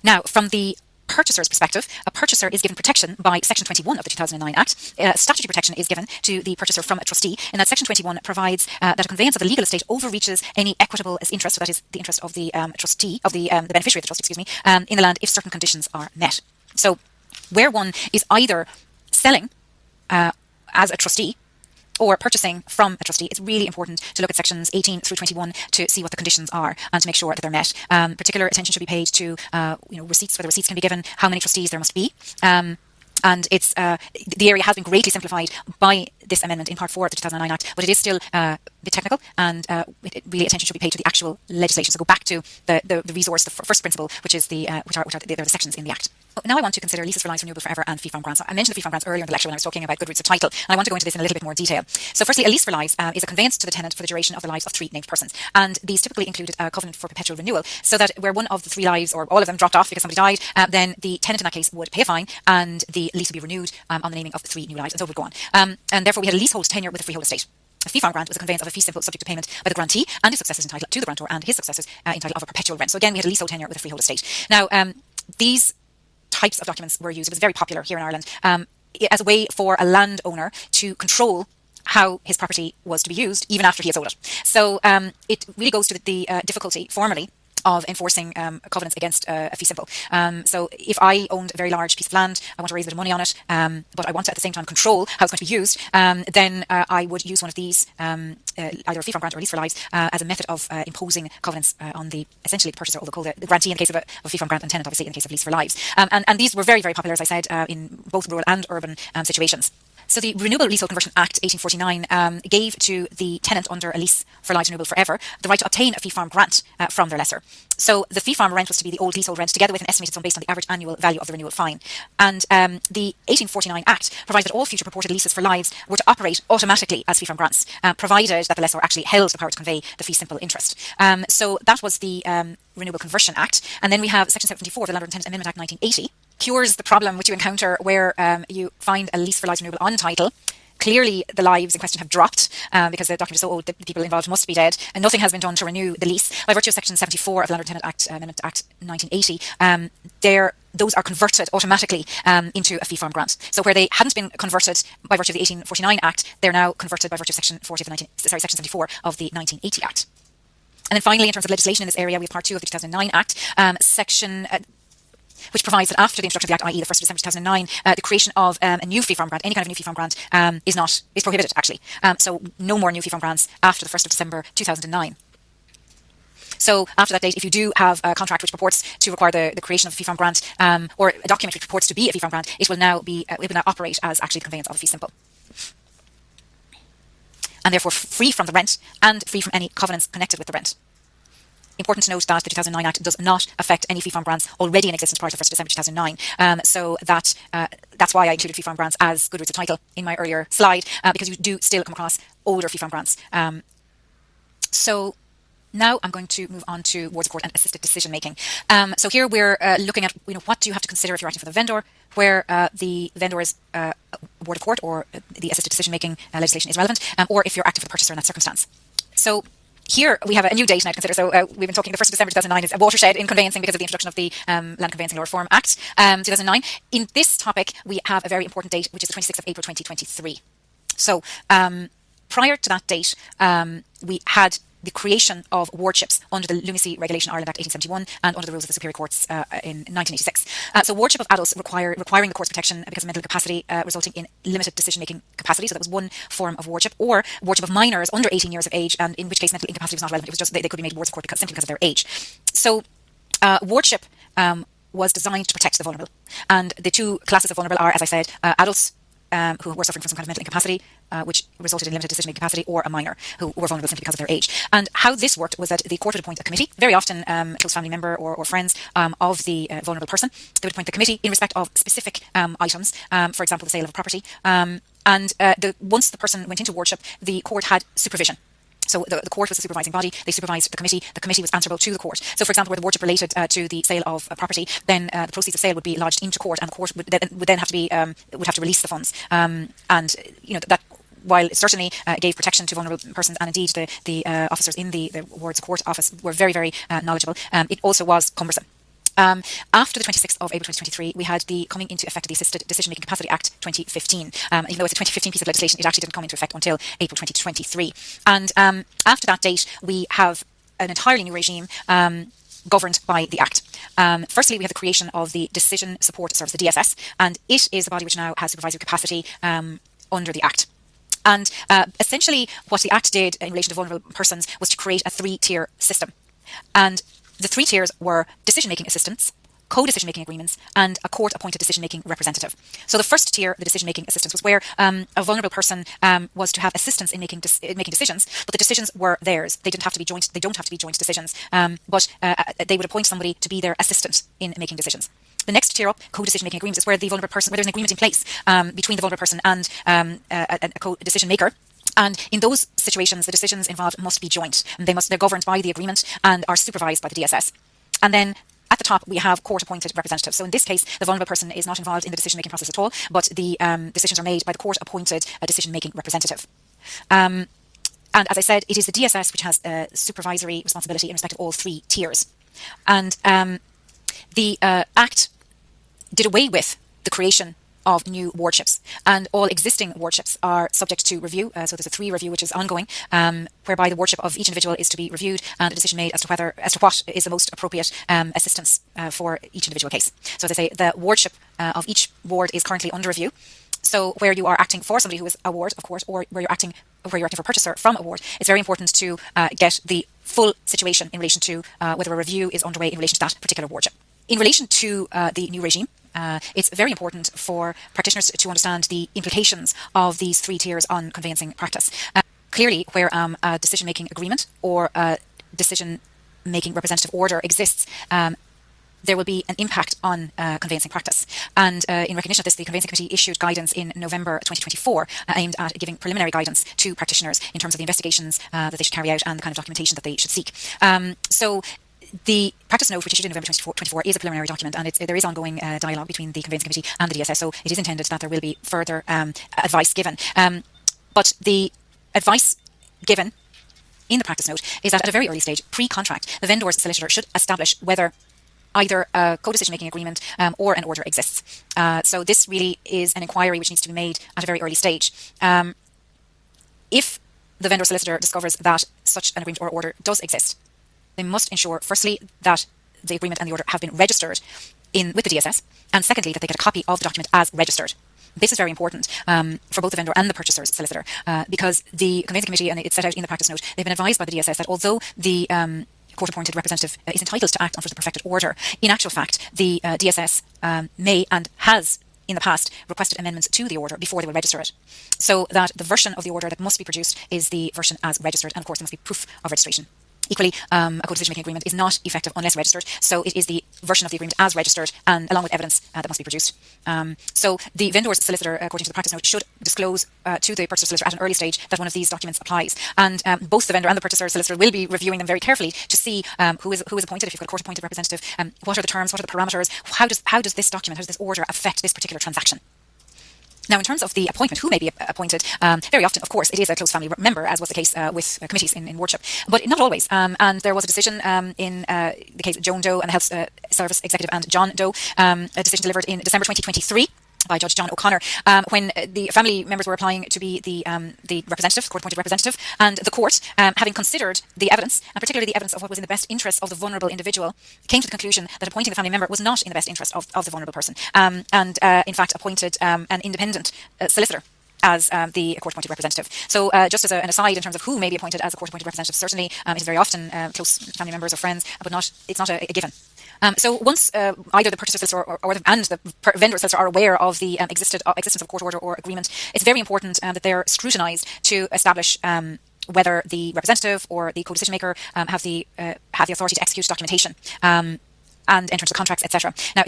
Now, from the purchaser's perspective, a purchaser is given protection by Section 21 of the 2009 Act. Statutory protection is given to the purchaser from a trustee, in that Section 21 provides that a conveyance of the legal estate overreaches any equitable interest, so that is the interest of the trustee, of the beneficiary of the trust, in the land if certain conditions are met. So, where one is either selling as a trustee or purchasing from a trustee, it's really important to look at sections 18 through 21 to see what the conditions are and to make sure that they're met. Particular attention should be paid to receipts, whether receipts can be given, how many trustees there must be. And it's the area has been greatly simplified by this amendment in Part 4 of the 2009 Act, but it is still a bit technical, and really attention should be paid to the actual legislation. So go back to the resource, the first principle, which is which are the sections in the Act. Now I want to consider leases for lives renewable forever and fee farm grants. I mentioned the fee farm grants earlier in the lecture when I was talking about good routes of title, and I want to go into this in a little bit more detail. So firstly, a lease for lives is a conveyance to the tenant for the duration of the lives of 3 named persons, and these typically included a covenant for perpetual renewal, so that where one of the 3 lives or all of them dropped off because somebody died, then the tenant in that case would pay a fine and the lease would be renewed on the naming of 3 new lives, and so it would go on. And therefore we had a leasehold tenure with a freehold estate. A fee farm grant was a conveyance of a fee simple subject to payment by the grantee and his successors entitled to the grantor and his successors entitled of a perpetual rent. So again, we had a leasehold tenure with a freehold estate. Now, these types of documents were used. It was very popular here in Ireland as a way for a landowner to control how his property was to be used even after he had sold it. So it really goes to the difficulty formally of enforcing covenants against a fee simple. So if I owned a very large piece of land, I want to raise a bit of money on it, but I want to at the same time control how it's going to be used, then I would use one of these, either a fee farm grant or lease for lives, as a method of imposing covenants on the essentially the purchaser, or they'll call the grantee in the case of a fee farm grant, and tenant obviously in the case of lease for lives. And these were very, very popular, as I said, in both rural and urban situations. So the Renewable Leasehold Conversion Act 1849 gave to the tenant under a lease for lives renewable forever the right to obtain a fee farm grant from their lessor. So the fee farm rent was to be the old leasehold rent together with an estimated sum based on the average annual value of the renewal fine. And the 1849 Act provided that all future purported leases for lives were to operate automatically as fee farm grants, provided that the lessor actually held the power to convey the fee simple interest. So that was the Renewable Conversion Act. And then we have Section 74 of the Landlord and Tenant Amendment Act 1980. Cures the problem which you encounter where you find a lease for lives renewable on title. Clearly, the lives in question have dropped because the document is so old that the people involved must be dead, and nothing has been done to renew the lease. By virtue of Section 74 of the Landlord Tenant Act, Amendment Act 1980, those are converted automatically into a fee farm grant. So where they hadn't been converted by virtue of the 1849 Act, they're now converted by virtue of Section Section 74 of the 1980 Act. And then finally, in terms of legislation in this area, we have Part 2 of the 2009 Act, which provides that after the introduction of the Act, i.e. the 1st of December 2009, the creation of a new fee farm grant, any kind of a new fee farm grant, is prohibited, actually. So no more new fee farm grants after the 1st of December 2009. So after that date, if you do have a contract which purports to require the creation of a fee farm grant, or a document which purports to be a fee farm grant, it will now operate as actually the conveyance of a fee simple. And therefore free from the rent and free from any covenants connected with the rent. Important to note that the 2009 Act does not affect any fee farm grants already in existence prior to 1st of December 2009. So that's why I included fee farm grants as good words of title in my earlier slide, because you do still come across older fee farm grants. So now I'm going to move on to wards of court and assisted decision making. So here we're looking at what do you have to consider if you're acting for the vendor, where the vendor is a ward of court or the assisted decision making legislation is relevant, or if you're acting for the purchaser in that circumstance. So here we have a new date now to consider. So we've been talking the 1st of December 2009 is a watershed in conveyancing because of the introduction of the Land Conveyancing Law Reform Act 2009. In this topic, we have a very important date, which is the 26th of April 2023. So prior to that date, we had the creation of wardships under the Lunacy Regulation Ireland Act 1871 and under the rules of the Superior Courts in 1986. So wardship of adults requiring the court's protection because of mental incapacity resulting in limited decision-making capacity. So that was one form of wardship. Or wardship of minors under 18 years of age, and in which case mental incapacity was not relevant. It was just they could be made wards of court simply because of their age. So wardship was designed to protect the vulnerable. And the two classes of vulnerable are, as I said, adults who were suffering from some kind of mental incapacity, which resulted in limited decision-making capacity, or a minor who were vulnerable simply because of their age. And how this worked was that the court would appoint a committee, very often a close family member or friends of the vulnerable person. They would appoint the committee in respect of specific items, for example, the sale of a property. Once the person went into wardship, the court had supervision. So the court was the supervising body. They supervised the committee. The committee was answerable to the court. So, for example, where the wardship related to the sale of a property, then the proceeds of sale would be lodged into court, and the court would then have to release the funds. That while it certainly gave protection to vulnerable persons, and indeed the officers in the wards of court office were very, very knowledgeable, it also was cumbersome. After the 26th of April 2023, we had the coming into effect of the Assisted Decision-Making Capacity Act 2015. Even though it's a 2015 piece of legislation, it actually didn't come into effect until April 2023. And after that date, we have an entirely new regime governed by the Act. Firstly, we have the creation of the Decision Support Service, the DSS, and it is the body which now has supervisory capacity under the Act. And essentially, what the Act did in relation to vulnerable persons was to create a three-tier system. And the three tiers were decision-making assistance, co-decision-making agreements, and a court-appointed decision-making representative. So the first tier, the decision-making assistance, was where a vulnerable person was to have assistance in making decisions, but the decisions were theirs. They don't have to be joint decisions, but they would appoint somebody to be their assistant in making decisions. The next tier up, co-decision-making agreements, is where the vulnerable person, where there's an agreement in place between the vulnerable person and a co-decision maker. And in those situations, the decisions involved must be joint. And they're governed by the agreement and are supervised by the DSS. And then at the top, we have court-appointed representatives. So in this case, the vulnerable person is not involved in the decision-making process at all, but the decisions are made by the court-appointed decision-making representative. And as I said, it is the DSS which has supervisory responsibility in respect of all three tiers. And the Act did away with the creation of new wardships. And all existing wardships are subject to review. So there's a 3 review which is ongoing, whereby the wardship of each individual is to be reviewed and a decision made as to what is the most appropriate assistance for each individual case. So as I say, the wardship of each ward is currently under review. So where you are acting for somebody who is a ward, of course, or where you're acting for a purchaser from a ward, it's very important to get the full situation in relation to whether a review is underway in relation to that particular wardship. In relation to the new regime, it's very important for practitioners to understand the implications of these 3 tiers on conveyancing practice. Clearly, where a decision-making agreement or a decision-making representative order exists, there will be an impact on conveyancing practice. And in recognition of this, the Conveyancing Committee issued guidance in November 2024 aimed at giving preliminary guidance to practitioners in terms of the investigations that they should carry out and the kind of documentation that they should seek. So the practice note, which issued in November 2024, is a preliminary document, and there is ongoing dialogue between the Conveyancing Committee and the DSS, so it is intended that there will be further advice given. But the advice given in the practice note is that at a very early stage, pre-contract, the vendor's solicitor should establish whether either a co-decision-making agreement or an order exists. So this really is an inquiry which needs to be made at a very early stage. If the vendor solicitor discovers that such an agreement or order does exist, they must ensure, firstly, that the agreement and the order have been registered with the DSS, and secondly, that they get a copy of the document as registered. This is very important for both the vendor and the purchaser's solicitor, because the Conveyancing Committee, and it's set out in the practice note, they've been advised by the DSS that although the court-appointed representative is entitled to act under the perfected order, in actual fact, the DSS may and has in the past requested amendments to the order before they will register it. So that the version of the order that must be produced is the version as registered, and of course there must be proof of registration. Equally, a co-decision-making agreement is not effective unless registered, so it is the version of the agreement as registered, and along with evidence that must be produced. So the vendor's solicitor, according to the practice note, should disclose to the purchaser solicitor at an early stage that one of these documents applies. And both the vendor and the purchaser solicitor will be reviewing them very carefully to see who is appointed. If you've got a court-appointed representative, what are the terms, what are the parameters, how does this document, how does this order affect this particular transaction? Now, in terms of the appointment, who may be appointed, very often, of course, it is a close family member, as was the case with committees in wardship, but not always. And there was a decision in the case of Joan Doe and the Health Service Executive and John Doe, a decision delivered in December 2023 by Judge John O'Connor, when the family members were applying to be the representative, court-appointed representative, and the court, having considered the evidence, and particularly the evidence of what was in the best interest of the vulnerable individual, came to the conclusion that appointing the family member was not in the best interest of the vulnerable person, and in fact appointed an independent solicitor as the court-appointed representative. So just as an aside in terms of who may be appointed as a court-appointed representative, certainly it is very often close family members or friends, but it's not a given. So once either the purchaser solicitor or the vendor solicitor are aware of the existence of a court order or agreement, it's very important that they're scrutinised to establish whether the representative or the co-decision maker have the authority to execute documentation and enter into contracts, etc. Now,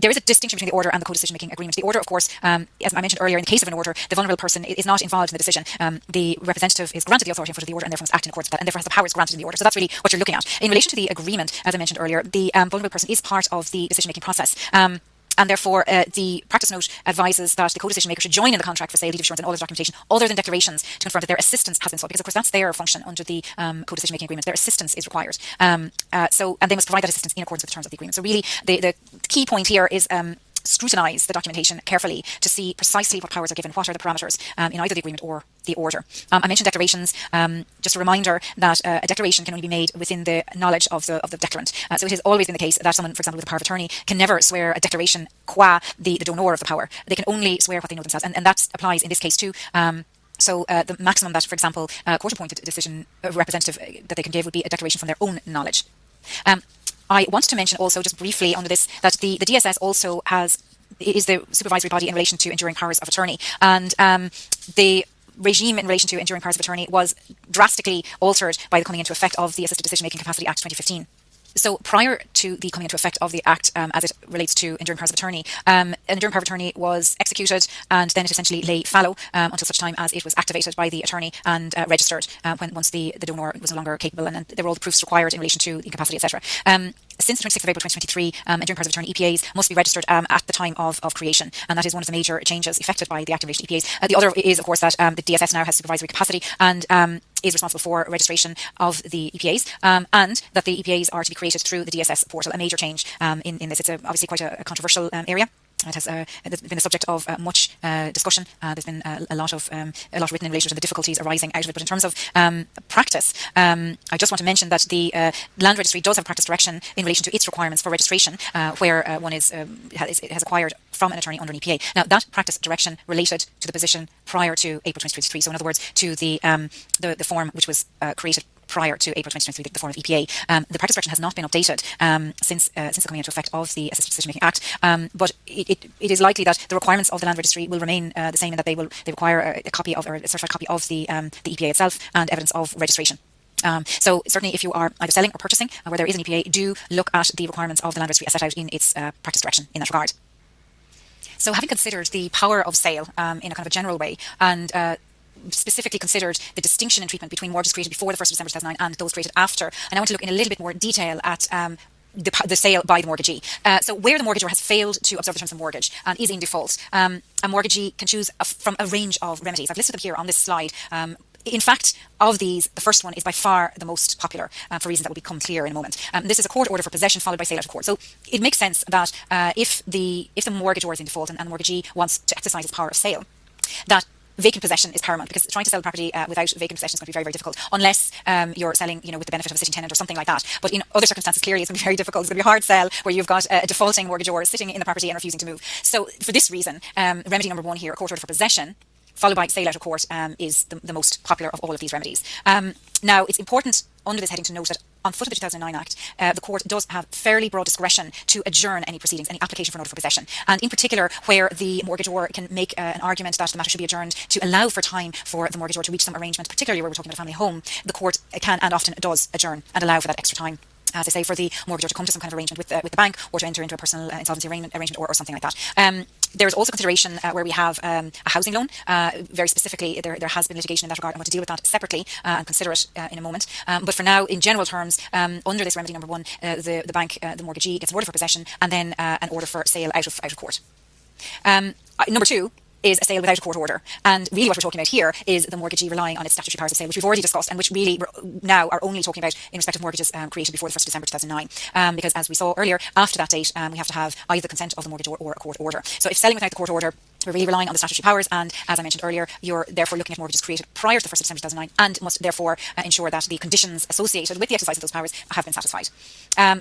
there is a distinction between the order and the co-decision-making agreement. The order, of course, as I mentioned earlier, in the case of an order, the vulnerable person is not involved in the decision. The representative is granted the authority in front of the order and therefore must act in accordance with that, and therefore has the powers granted in the order. So that's really what you're looking at. In relation to the agreement, as I mentioned earlier, the vulnerable person is part of the decision-making process. And therefore, the practice note advises that the co-decision maker should join in the contract for sale, deed of assurance, and all other documentation, other than declarations, to confirm that their assistance has been sought, because of course that's their function under the co-decision making agreement. Their assistance is required. And they must provide that assistance in accordance with the terms of the agreement. So really, the key point here is scrutinise the documentation carefully to see precisely what powers are given, what are the parameters in either the agreement or the order. I mentioned declarations. Just a reminder that a declaration can only be made within the knowledge of the declarant. So it has always been the case that someone, for example, with a power of attorney can never swear a declaration qua the donor of the power. They can only swear what they know themselves, and that applies in this case too. So the maximum that, for example, a court-appointed decision representative that they can give would be a declaration from their own knowledge. I want to mention also, just briefly under this, that the DSS also is the supervisory body in relation to enduring powers of attorney, and the regime in relation to enduring powers of attorney was drastically altered by the coming into effect of the Assisted Decision Making Capacity Act 2015. So prior to the coming into effect of the Act as it relates to enduring powers of attorney, an enduring power of attorney was executed and then it essentially lay fallow until such time as it was activated by the attorney and registered once the donor was no longer capable, and there were all the proofs required in relation to incapacity, etc. Since the 26th of April 2023, enduring powers of attorney EPAs must be registered at the time of creation, and that is one of the major changes effected by the activation of EPAs. The other is, of course, that the DSS now has supervisory capacity and is responsible for registration of the EPAs, and that the EPAs are to be created through the DSS portal, a major change in this. It's obviously quite a controversial area. It has been the subject of much discussion. There's been a lot written in relation to the difficulties arising out of it. But in terms of practice, I just want to mention that the Land Registry does have practice direction in relation to its requirements for registration, where one has acquired from an attorney under an EPA. Now, that practice direction related to the position prior to April 2023. So, in other words, to the form which was created prior to April 2023, the form of EPA. The practice direction has not been updated since the coming into effect of the Assisted Decision Making Act, but it is likely that the requirements of the Land Registry will remain the same, in that they require a copy of, or a certified copy of the EPA itself and evidence of registration. So certainly, if you are either selling or purchasing where there is an EPA, do look at the requirements of the Land Registry as set out in its practice direction in that regard. So, having considered the power of sale in a kind of a general way, and specifically considered the distinction in treatment between mortgages created before the 1st of December 2009 and those created after, and I want to look in a little bit more detail at the sale by the mortgagee. So, where the mortgagor has failed to observe the terms of mortgage and is in default, a mortgagee can choose from a range of remedies. I've listed them here on this slide. In fact, of these, the first one is by far the most popular, for reasons that will become clear in a moment. This is a court order for possession followed by sale out of court. So it makes sense that if the mortgagor is in default and the mortgagee wants to exercise its power of sale, that vacant possession is paramount, because trying to sell the property without vacant possession is going to be very, very difficult, unless you're selling, with the benefit of a sitting tenant or something like that. But in other circumstances, clearly, it's going to be very difficult. It's going to be a hard sell where you've got a defaulting mortgagor sitting in the property and refusing to move. So for this reason, remedy number one here, a court order for possession followed by sale out of court, is the most popular of all of these remedies. Now, it's important under this heading to note that on foot of the 2009 Act, the court does have fairly broad discretion to adjourn any proceedings, any application for an order for possession. And in particular, where the mortgagor can make an argument that the matter should be adjourned to allow for time for the mortgagor to reach some arrangement, particularly where we're talking about a family home, the court can and often does adjourn and allow for that extra time, as I say, for the mortgagor to come to some kind of arrangement with the bank, or to enter into a personal insolvency arrangement or something like that. There is also consideration where we have a housing loan. Very specifically, there has been litigation in that regard. I'm going to deal with that separately and consider it in a moment. But for now, in general terms, under this remedy number one, the bank, the mortgagee, gets an order for possession and then an order for sale out of court. Number two is a sale without a court order. And really what we're talking about here is the mortgagee relying on its statutory powers of sale, which we've already discussed, and which really now are only talking about in respect of mortgages created before the 1st of December 2009. Because as we saw earlier, after that date, we have to have either the consent of the mortgagor or a court order. So if selling without the court order, we're really relying on the statutory powers, and as I mentioned earlier, you're therefore looking at mortgages created prior to the 1st of December 2009 and must therefore ensure that the conditions associated with the exercise of those powers have been satisfied.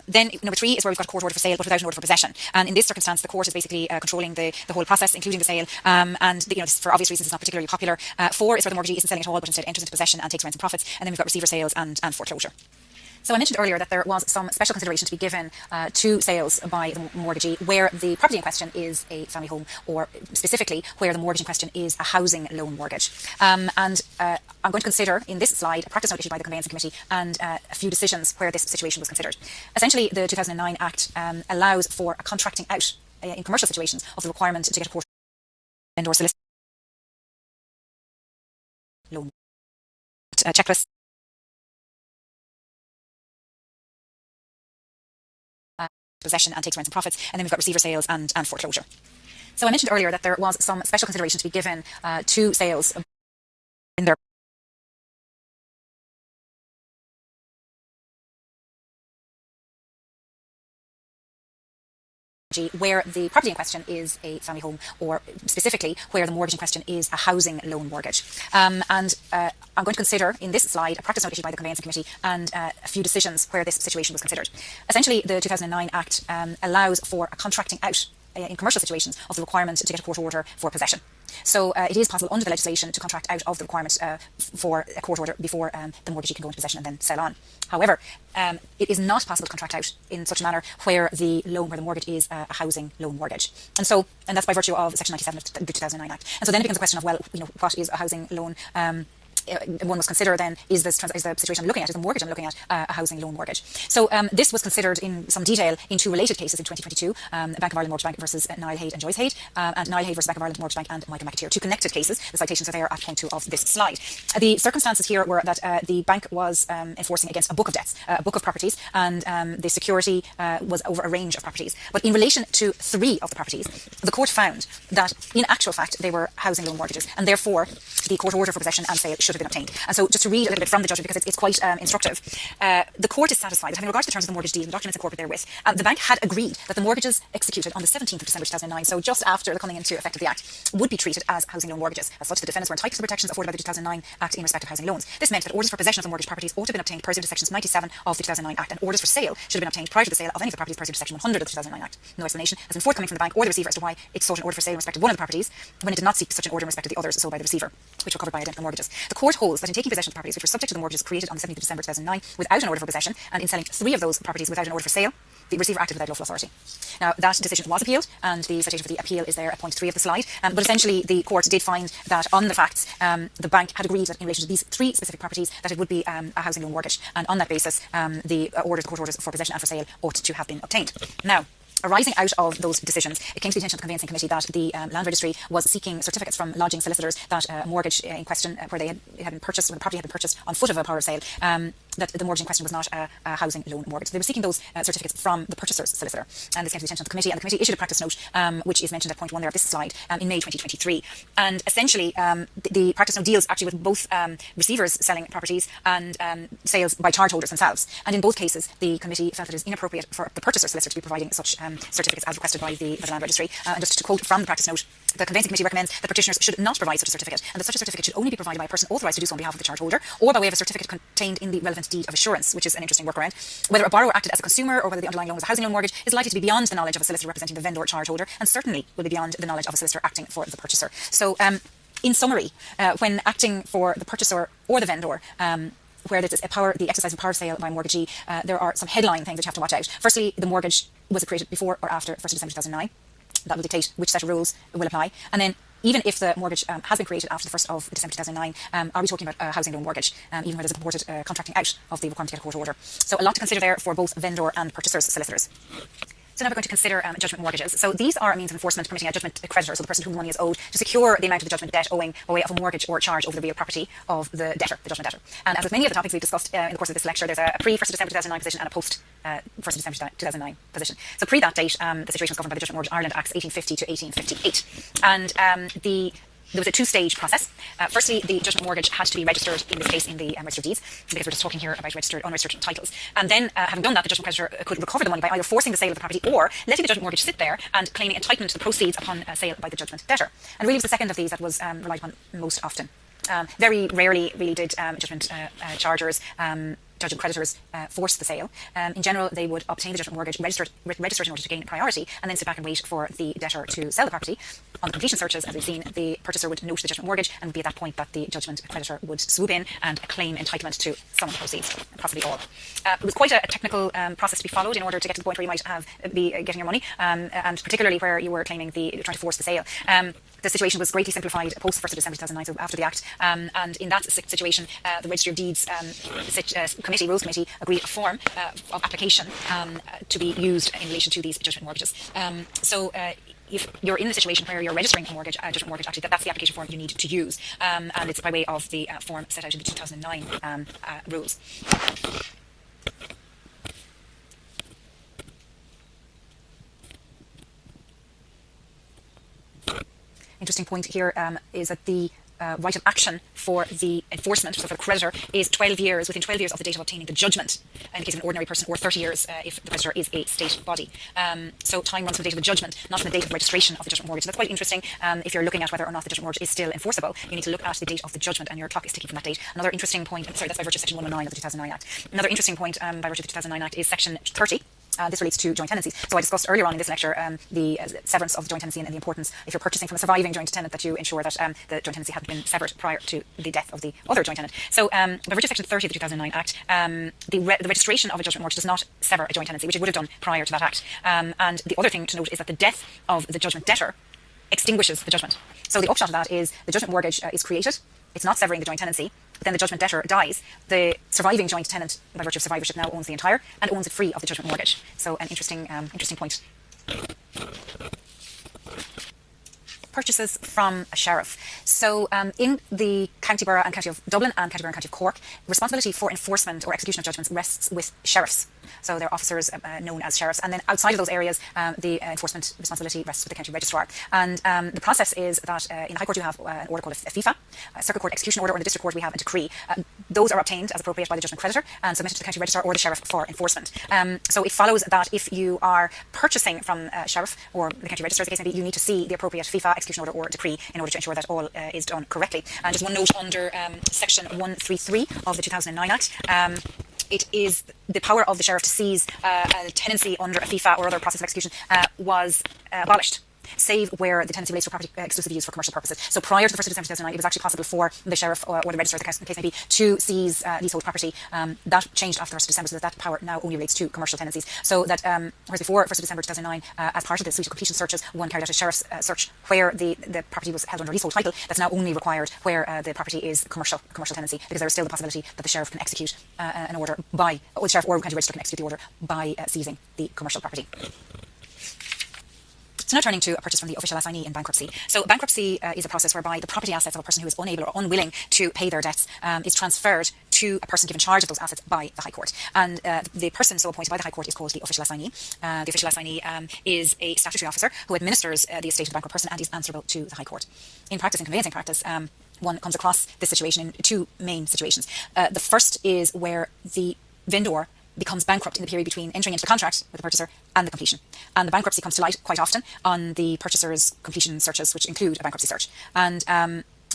Then number three is where we've got a court order for sale but without an order for possession. And in this circumstance, the court is basically controlling the whole process, including the sale. And this, for obvious reasons, is not particularly popular. Four is where the mortgagee isn't selling at all, but instead enters into possession and takes rents and profits. And then we've got receiver sales and foreclosure. So I mentioned earlier that there was some special consideration to be given to sales by the mortgagee where the property in question is a family home, or specifically where the mortgage in question is a housing loan mortgage. I'm going to consider in this slide a practice note issued by the Conveyancing Committee and a few decisions where this situation was considered. Essentially, the 2009 Act allows for a contracting out in commercial situations of the requirement to get a court or solicit loan checklist. Possession and takes rents and profits, and then we've got receiver sales and foreclosure. So I mentioned earlier that there was some special consideration to be given to sales in their where the property in question is a family home, or specifically where the mortgage in question is a housing loan mortgage. I'm going to consider in this slide a practice note issued by the Conveyancing Committee and a few decisions where this situation was considered. Essentially, the 2009 Act allows for a contracting out in commercial situations of the requirement to get a court order for possession. So it is possible under the legislation to contract out of the requirement for a court order before the mortgagee can go into possession and then sell on. However, it is not possible to contract out in such a manner where the mortgage is a housing loan mortgage. And that's by virtue of Section 97 of the 2009 Act. And so then it becomes a question of, what is a housing loan? One must consider then, is the situation I'm looking at, is the mortgage I'm looking at a housing loan mortgage? So this was considered in some detail in two related cases in 2022, Bank of Ireland Mortgage Bank versus Niall Haid and Joyce Haid, and Niall Haid versus Bank of Ireland Mortgage Bank and Michael McAteer. Two connected cases. The citations are there at point 2 of this slide. The circumstances here were that the bank was enforcing against a book of debts, a book of properties, and the security was over a range of properties. But in relation to 3 of the properties, the court found that in actual fact they were housing loan mortgages, and therefore the court order for possession and sale should have been obtained. And so just to read a little bit from the judgment, because it's quite instructive. The court is satisfied that having regard to the terms of the mortgage deed and the documents incorporated therewith, the bank had agreed that the mortgages executed on the 17th of December 2009, so just after the coming into effect of the Act, would be treated as housing loan mortgages. As such, the defendants were entitled to the protections afforded by the 2009 Act in respect of housing loans. This meant that orders for possession of the mortgage properties ought to have been obtained pursuant to sections 97 of the 2009 Act, and orders for sale should have been obtained prior to the sale of any of the properties pursuant to section 100 of the 2009 Act. No explanation has been forthcoming from the bank or the receiver as to why it sought an order for sale in respect of one of the properties when it did not seek such an order in respect of the others sold by the receiver, which were covered by identical mortgages. The court holds that in taking possession of the properties which were subject to the mortgages created on the 17th of December 2009 without an order for possession, and in selling 3 of those properties without an order for sale, the receiver acted without lawful authority. Now, that decision was appealed, and the citation for the appeal is there at point 3 of the slide. But essentially, the court did find that on the facts, the bank had agreed that in relation to these 3 specific properties, that it would be a housing loan mortgage. And on that basis, the court orders for possession and for sale ought to have been obtained. Now, arising out of those decisions, it came to the attention of the Conveyancing Committee that the Land Registry was seeking certificates from lodging solicitors that mortgage in question, where they had been purchased, where the property had been purchased on foot of a power of sale, that the mortgage in question was not a housing loan mortgage. They were seeking those certificates from the purchaser's solicitor, and this came to the attention of the committee, and the committee issued a practice note, which is mentioned at point 1 there of this slide, in May 2023. And essentially, the practice note deals actually with both receivers selling properties and sales by charge holders themselves. And in both cases, the committee felt that it is inappropriate for the purchaser's solicitor to be providing such certificates as requested by the Land Registry. And just to quote from the practice note, the Conveyancing Committee recommends that petitioners should not provide such a certificate, and that such a certificate should only be provided by a person authorised to do so on behalf of the charge holder, or by way of a certificate contained in the relevant deed of assurance, which is an interesting workaround. Whether a borrower acted as a consumer or whether the underlying loan was a housing loan mortgage is likely to be beyond the knowledge of a solicitor representing the vendor charge holder, and certainly will be beyond the knowledge of a solicitor acting for the purchaser. So, in summary, when acting for the purchaser or the vendor, where there's the exercise of power of sale by a mortgagee, there are some headline things that you have to watch out. Firstly, the mortgage was it created before or after 1st of December 2009? That will dictate which set of rules will apply. And then, even if the mortgage has been created after the 1st of December 2009, are we talking about a housing loan mortgage, even where there's a purported contracting out of the requirement to get a court order? So a lot to consider there for both vendor and purchaser's solicitors. So now we're going to consider judgment mortgages. So these are a means of enforcement permitting a judgment creditor, so the person to whom money is owed, to secure the amount of the judgment debt owing by way of a mortgage or charge over the real property of the debtor, the judgment debtor. And as with many of the topics we've discussed in the course of this lecture, there's a pre-1st of December 2009 position and a post-1st of December 2009 position. So pre that date, the situation was governed by the Judgment Mortgage Ireland Acts 1850 to 1858. And there was a 2-stage process. Firstly, the judgment mortgage had to be registered, in this case, in the register of deeds, because we're just talking here about registered, unregistered titles. And then, having done that, the judgment creditor could recover the money by either forcing the sale of the property or letting the judgment mortgage sit there and claiming entitlement to the proceeds upon sale by the judgment debtor. And really, it was the second of these that was relied upon most often. Very rarely, really, did judgment chargers, judgment creditors force the sale. In general, they would obtain the judgment mortgage, register it in order to gain priority, and then sit back and wait for the debtor to sell the property. On the completion searches, as we've seen, the purchaser would note the judgment mortgage, and it would be at that point that the judgment creditor would swoop in and claim entitlement to some of the proceeds, possibly all. It was quite a technical process to be followed in order to get to the point where you might be getting your money, and particularly where you were trying to force the sale. The situation was greatly simplified post 1st of December 2009, so after the Act. And in that situation, the Registry of Deeds Rules Committee agreed a form of application to be used in relation to these judgment mortgages. So if you're in the situation where you're registering a mortgage, judgment mortgage, actually that's the application form you need to use. And it's by way of the form set out in the 2009 rules. Interesting point here is that the right of action for the enforcement, so for the creditor, is 12 years, within 12 years of the date of obtaining the judgment, in the case of an ordinary person, or 30 years if the creditor is a state body. So time runs from the date of the judgment, not from the date of registration of the judgment mortgage. So that's quite interesting. If you're looking at whether or not the judgment mortgage is still enforceable, you need to look at the date of the judgment, and your clock is ticking from that date. Another interesting point, sorry, that's by virtue of section 109 of the 2009 Act. Another interesting point by virtue of the 2009 Act is section 30. This relates to joint tenancies. So I discussed earlier on in this lecture the severance of the joint tenancy and the importance, if you're purchasing from a surviving joint tenant, that you ensure that the joint tenancy hadn't been severed prior to the death of the other joint tenant. So by virtue of section 30 of the 2009 Act, the registration of a judgment mortgage does not sever a joint tenancy, which it would have done prior to that Act. And the other thing to note is that the death of the judgment debtor extinguishes the judgment. So the upshot of that is the judgment mortgage is created, it's not severing the joint tenancy, but then the judgment debtor dies. The surviving joint tenant, by virtue of survivorship, now owns the entire and owns it free of the judgment mortgage. So an interesting point. Purchases from a sheriff. So in the County Borough and County of Dublin and County Borough and County of Cork, responsibility for enforcement or execution of judgments rests with sheriffs. So they're officers known as sheriffs. And then outside of those areas, the enforcement responsibility rests with the county registrar. And the process is that in the High Court you have an order called a FIFA, a Circuit Court execution order, or in the District Court we have a decree. Those are obtained as appropriate by the judgment creditor and submitted to the county registrar or the sheriff for enforcement. So it follows that if you are purchasing from a sheriff or the county registrar, as the case may be, you need to see the appropriate FIFA execution order or decree in order to ensure that all is done correctly. And just one note under section 133 of the 2009 Act. It is the power of the sheriff to seize a tenancy under a FIFA or other process of execution was abolished, save where the tenancy relates to property exclusive use for commercial purposes. So prior to the 1st of December 2009, it was actually possible for the sheriff or the registrar, as the case may be, to seize leasehold property. That changed after the 1st of December, so that power now only relates to commercial tenancies. So that, whereas before 1st of December 2009, as part of the suite of completion searches, one carried out a sheriff's search where the property was held under leasehold title. That's now only required where the property is commercial tenancy, because there is still the possibility that the sheriff can execute an order or the sheriff or county registrar can execute the order by seizing the commercial property. So now turning to a purchase from the official assignee in bankruptcy. So bankruptcy is a process whereby the property assets of a person who is unable or unwilling to pay their debts is transferred to a person given charge of those assets by the High Court. And the person so appointed by the High Court is called the official assignee. The official assignee is a statutory officer who administers the estate of the bankrupt person and is answerable to the High Court. In practice, in conveyancing practice, one comes across this situation in two main situations. The first is where the vendor becomes bankrupt in the period between entering into the contract with the purchaser and the completion. And the bankruptcy comes to light quite often on the purchaser's completion searches, which include a bankruptcy search. And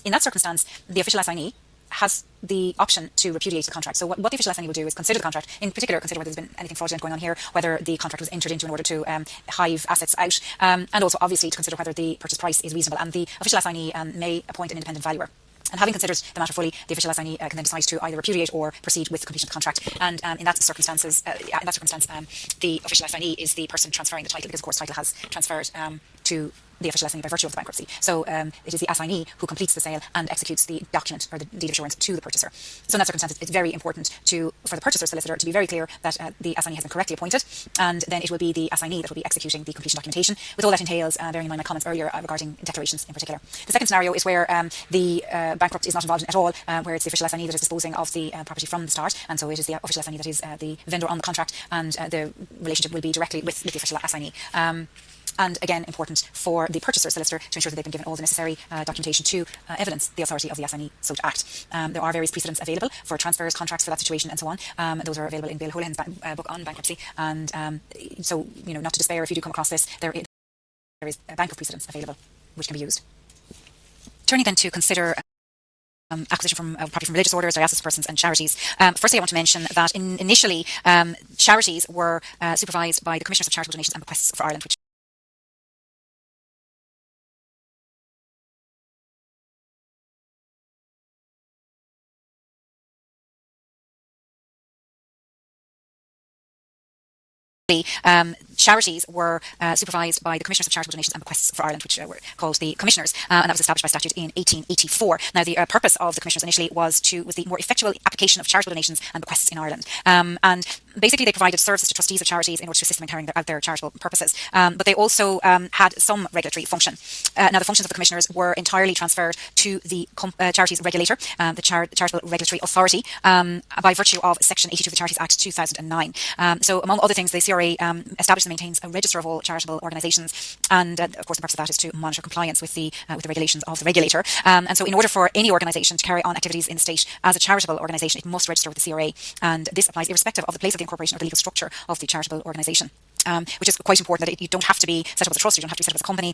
in that circumstance, the official assignee has the option to repudiate the contract. So what the official assignee will do is consider the contract, in particular consider whether there's been anything fraudulent going on here, whether the contract was entered into in order to hive assets out, and also obviously to consider whether the purchase price is reasonable. And the official assignee may appoint an independent valuer. And having considered the matter fully, the official assignee can then decide to either repudiate or proceed with completion of the contract. And in that circumstance, the official assignee is the person transferring the title, because of course title has transferred to the official assignee by virtue of the bankruptcy. So it is the assignee who completes the sale and executes the document or the deed of assurance to the purchaser. So in that circumstance, it's very important for the purchaser solicitor to be very clear that the assignee has been correctly appointed, and then it will be the assignee that will be executing the completion documentation, with all that entails, bearing in mind my comments earlier regarding declarations in particular. The second scenario is where the bankrupt is not involved in at all, where it's the official assignee that is disposing of the property from the start, and so it is the official assignee that is the vendor on the contract, and the relationship will be directly with the official assignee. And again, important for the purchaser solicitor to ensure that they've been given all the necessary documentation to evidence the authority of the assignee so to act. There are various precedents available for transfers, contracts for that situation, and so on. Those are available in Bill Holohan's book on bankruptcy. And so, not to despair if you do come across this, there is a bank of precedents available which can be used. Turning then to consider acquisition from property from religious orders, diocesan persons and charities. Firstly, I want to mention that initially charities were supervised by the Commissioners of Charitable Donations and Bequests for Ireland, which charities were supervised by the Commissioners of Charitable Donations and Bequests for Ireland, which were called the Commissioners, and that was established by statute in 1884. Now, the purpose of the Commissioners initially was the more effectual application of charitable donations and bequests in Ireland. And basically, they provided services to trustees of charities in order to assist them in carrying out their charitable purposes. But they also had some regulatory function. Now, the functions of the Commissioners were entirely transferred to the Charities Regulator, the Charitable Regulatory Authority, by virtue of Section 82 of the Charities Act 2009. So, among other things, the CRA established and maintains a register of all charitable organisations, and of course the purpose of that is to monitor compliance with the regulations of the regulator. And so in order for any organisation to carry on activities in the state as a charitable organisation, it must register with the CRA, and this applies irrespective of the place of the incorporation or the legal structure of the charitable organisation. Which is quite important, that you don't have to be set up as a trust, you don't have to be set up as a company.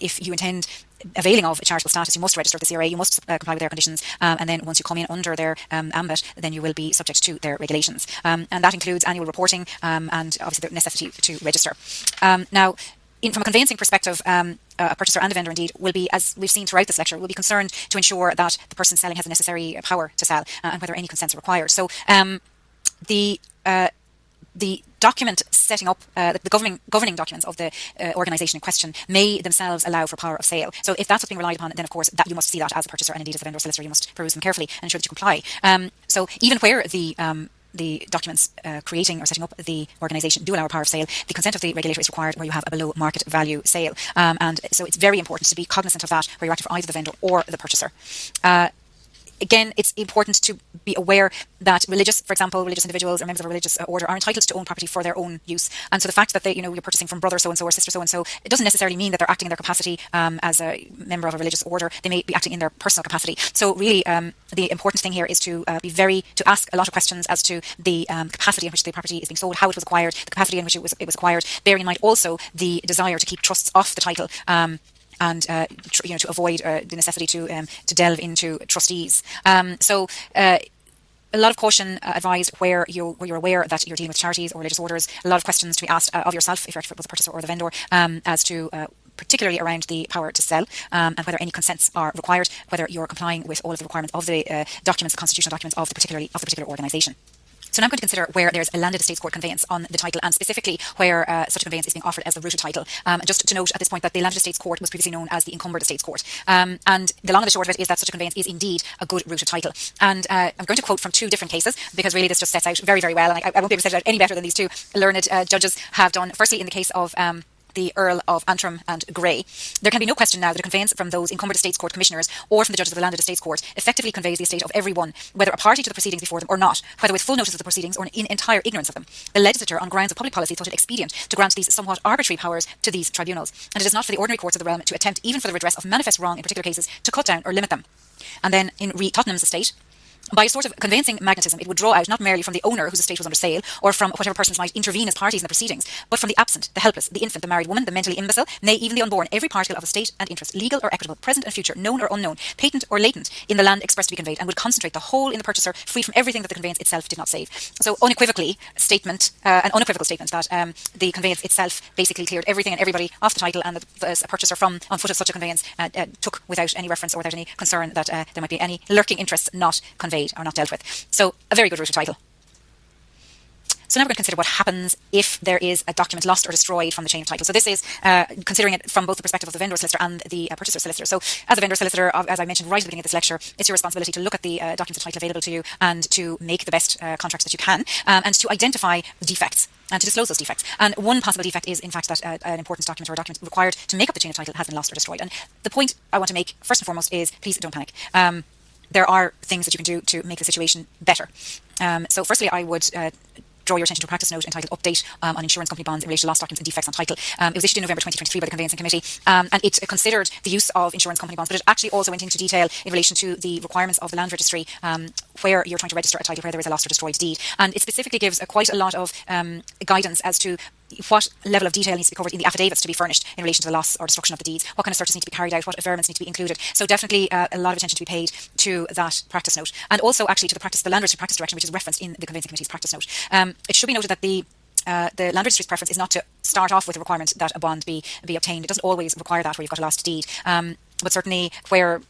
If you intend availing of a charitable status, you must register with the CRA, you must comply with their conditions, and then once you come in under their ambit, then you will be subject to their regulations. And that includes annual reporting and obviously the necessity to register. Now, from a conveyancing perspective, a purchaser and a vendor indeed will be, as we've seen throughout this lecture, will be concerned to ensure that the person selling has the necessary power to sell, and whether any consents are required. So the document setting up the governing documents of the organisation in question may themselves allow for power of sale. So if that's what's being relied upon, then of course that you must see that as a purchaser, and indeed as a vendor solicitor you must peruse them carefully and ensure that you comply. So even where the documents creating or setting up the organisation do allow a power of sale, the consent of the regulator is required where you have a below market value sale. And so it's very important to be cognizant of that where you're acting for either the vendor or the purchaser. again, it's important to be aware that for example, religious individuals or members of a religious order are entitled to own property for their own use. And so the fact that you're purchasing from brother so-and-so or sister so-and-so, it doesn't necessarily mean that they're acting in their capacity as a member of a religious order. They may be acting in their personal capacity. So really, the important thing here is to ask a lot of questions as to the capacity in which the property is being sold, how it was acquired, the capacity in which it was acquired, bearing in mind also the desire to keep trusts off the title. And to avoid the necessity to delve into trustees. So a lot of caution advised where you're aware that you're dealing with charities or religious orders. A lot of questions to be asked of yourself if you're both the purchaser or the vendor as to particularly around the power to sell and whether any consents are required, whether you're complying with all of the requirements of the documents, the constitutional documents of the particular organisation. So now I'm going to consider where there's a landed estates court conveyance on the title, and specifically where such a conveyance is being offered as the rooted title. Just to note at this point that the landed estates court was previously known as the encumbered estates court. And the long and the short of it is that such a conveyance is indeed a good rooted title. And I'm going to quote from two different cases because really this just sets out very, very well, and I won't be able to set it out any better than these two learned judges have done. Firstly, in the case of the Earl of Antrim and Grey, there can be no question now that a conveyance from those encumbered estates court commissioners or from the judges of the landed estates court effectively conveys the estate of everyone, whether a party to the proceedings before them or not, whether with full notice of the proceedings or in entire ignorance of them. The legislature, on grounds of public policy, thought it expedient to grant these somewhat arbitrary powers to these tribunals, and it is not for the ordinary courts of the realm to attempt, even for the redress of manifest wrong in particular cases, to cut down or limit them. And then in Re Tottenham's estate, by a sort of conveyancing magnetism, it would draw out not merely from the owner whose estate was under sale, or from whatever persons might intervene as parties in the proceedings, but from the absent, the helpless, the infant, the married woman, the mentally imbecile, nay, even the unborn, every particle of estate and interest, legal or equitable, present and future, known or unknown, patent or latent, in the land expressed to be conveyed, and would concentrate the whole in the purchaser, free from everything that the conveyance itself did not save. So unequivocally, an unequivocal statement that the conveyance itself basically cleared everything and everybody off the title, and the purchaser on foot of such a conveyance took without any reference or without any concern that there might be any lurking interests not conveyed or not dealt with. So a very good rooted title. So now we're going to consider what happens if there is a document lost or destroyed from the chain of title. So this is considering it from both the perspective of the vendor solicitor and the purchaser solicitor. So as a vendor solicitor, as I mentioned right at the beginning of this lecture, it's your responsibility to look at the documents of title available to you and to make the best contracts that you can, and to identify defects and to disclose those defects. And one possible defect is, in fact, that an important document or a document required to make up the chain of title has been lost or destroyed. And the point I want to make, first and foremost, is please don't panic. There are things that you can do to make the situation better. So firstly, I would draw your attention to a practice note entitled Update on Insurance Company Bonds in relation to lost documents and defects on title. It was issued in November 2023 by the Conveyancing Committee, and it considered the use of insurance company bonds, but it actually also went into detail in relation to the requirements of the land registry where you're trying to register a title where there is a lost or destroyed deed. And it specifically gives quite a lot of guidance as to what level of detail needs to be covered in the affidavits to be furnished in relation to the loss or destruction of the deeds, what kind of searches need to be carried out, what averments need to be included. So definitely a lot of attention to be paid to that practice note, and also actually to the land registry practice direction, which is referenced in the Conveyancing Committee's practice note. It should be noted that the land registry's preference is not to start off with the requirement that a bond be obtained. It doesn't always require that where you've got a lost deed, but certainly where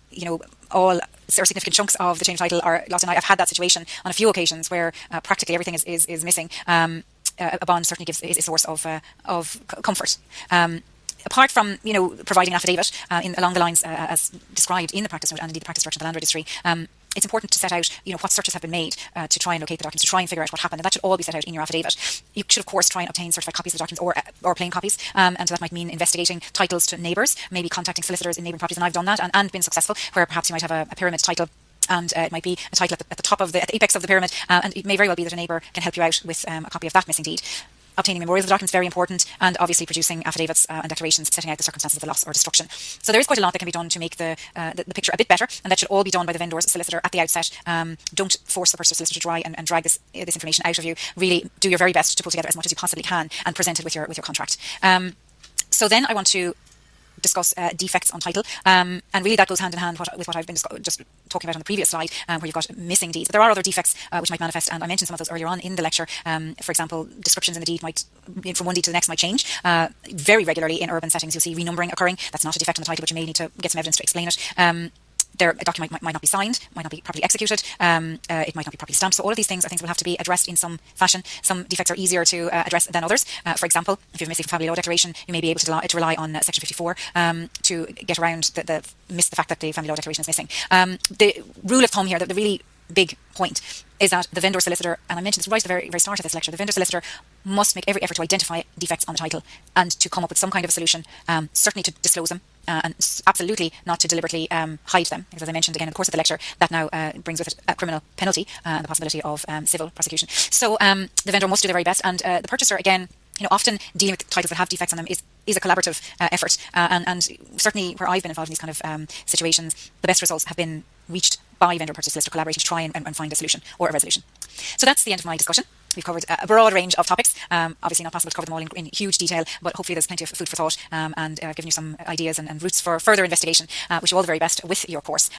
all or significant chunks of the chain of title are lost. And I've had that situation on a few occasions where practically everything is missing. A bond certainly is a source of comfort. Apart from providing an affidavit along the lines as described in the practice note and indeed the practice direction of the land registry, it's important to set out what searches have been made to try and locate the documents, to try and figure out what happened, and that should all be set out in your affidavit. You should of course try and obtain certified copies of the documents or plain copies, and so that might mean investigating titles to neighbours, maybe contacting solicitors in neighbouring properties, and I've done that and been successful, where perhaps you might have a pyramid title, and it might be a title at the top of at the apex of the pyramid, and it may very well be that a neighbour can help you out with a copy of that missing deed. Obtaining memorials of the documents is very important, and obviously producing affidavits and declarations setting out the circumstances of the loss or destruction. So there is quite a lot that can be done to make the picture a bit better, and that should all be done by the vendor's solicitor at the outset. Don't force the purchaser solicitor to try and drag this information out of you. Really do your very best to pull together as much as you possibly can and present it with your contract. So then I want to discuss defects on title, and really that goes hand in hand with what I've been just talking about on the previous slide, where you've got missing deeds. But there are other defects which might manifest, and I mentioned some of those earlier on in the lecture. For example, descriptions in the deed might, from one deed to the next, might change. Very regularly in urban settings you'll see renumbering occurring. That's not a defect on the title, but you may need to get some evidence to explain it. A document might not be signed, might not be properly executed, it might not be properly stamped. So all of these things are things that will have to be addressed in some fashion. Some defects are easier to address than others. For example, if you have a missing family law declaration, you may be able to rely on Section 54 to get around the fact that the family law declaration is missing. The rule of thumb here, the really big point, is that the vendor solicitor, and I mentioned this right at the very, very start of this lecture, the vendor solicitor must make every effort to identify defects on the title and to come up with some kind of a solution, certainly to disclose them. And absolutely not to deliberately hide them, because as I mentioned again in the course of the lecture, that now brings with it a criminal penalty and the possibility of civil prosecution. So the vendor must do their very best, and the purchaser, again, often dealing with titles that have defects on them is a collaborative effort, and certainly where I've been involved in these kind of situations, the best results have been reached by vendor purchase solicitor collaborating to try and find a solution or a resolution. So that's the end of my discussion. We've covered a broad range of topics, obviously not possible to cover them all in huge detail, but hopefully there's plenty of food for thought, and I've given you some ideas and routes for further investigation. Wish you all the very best with your course.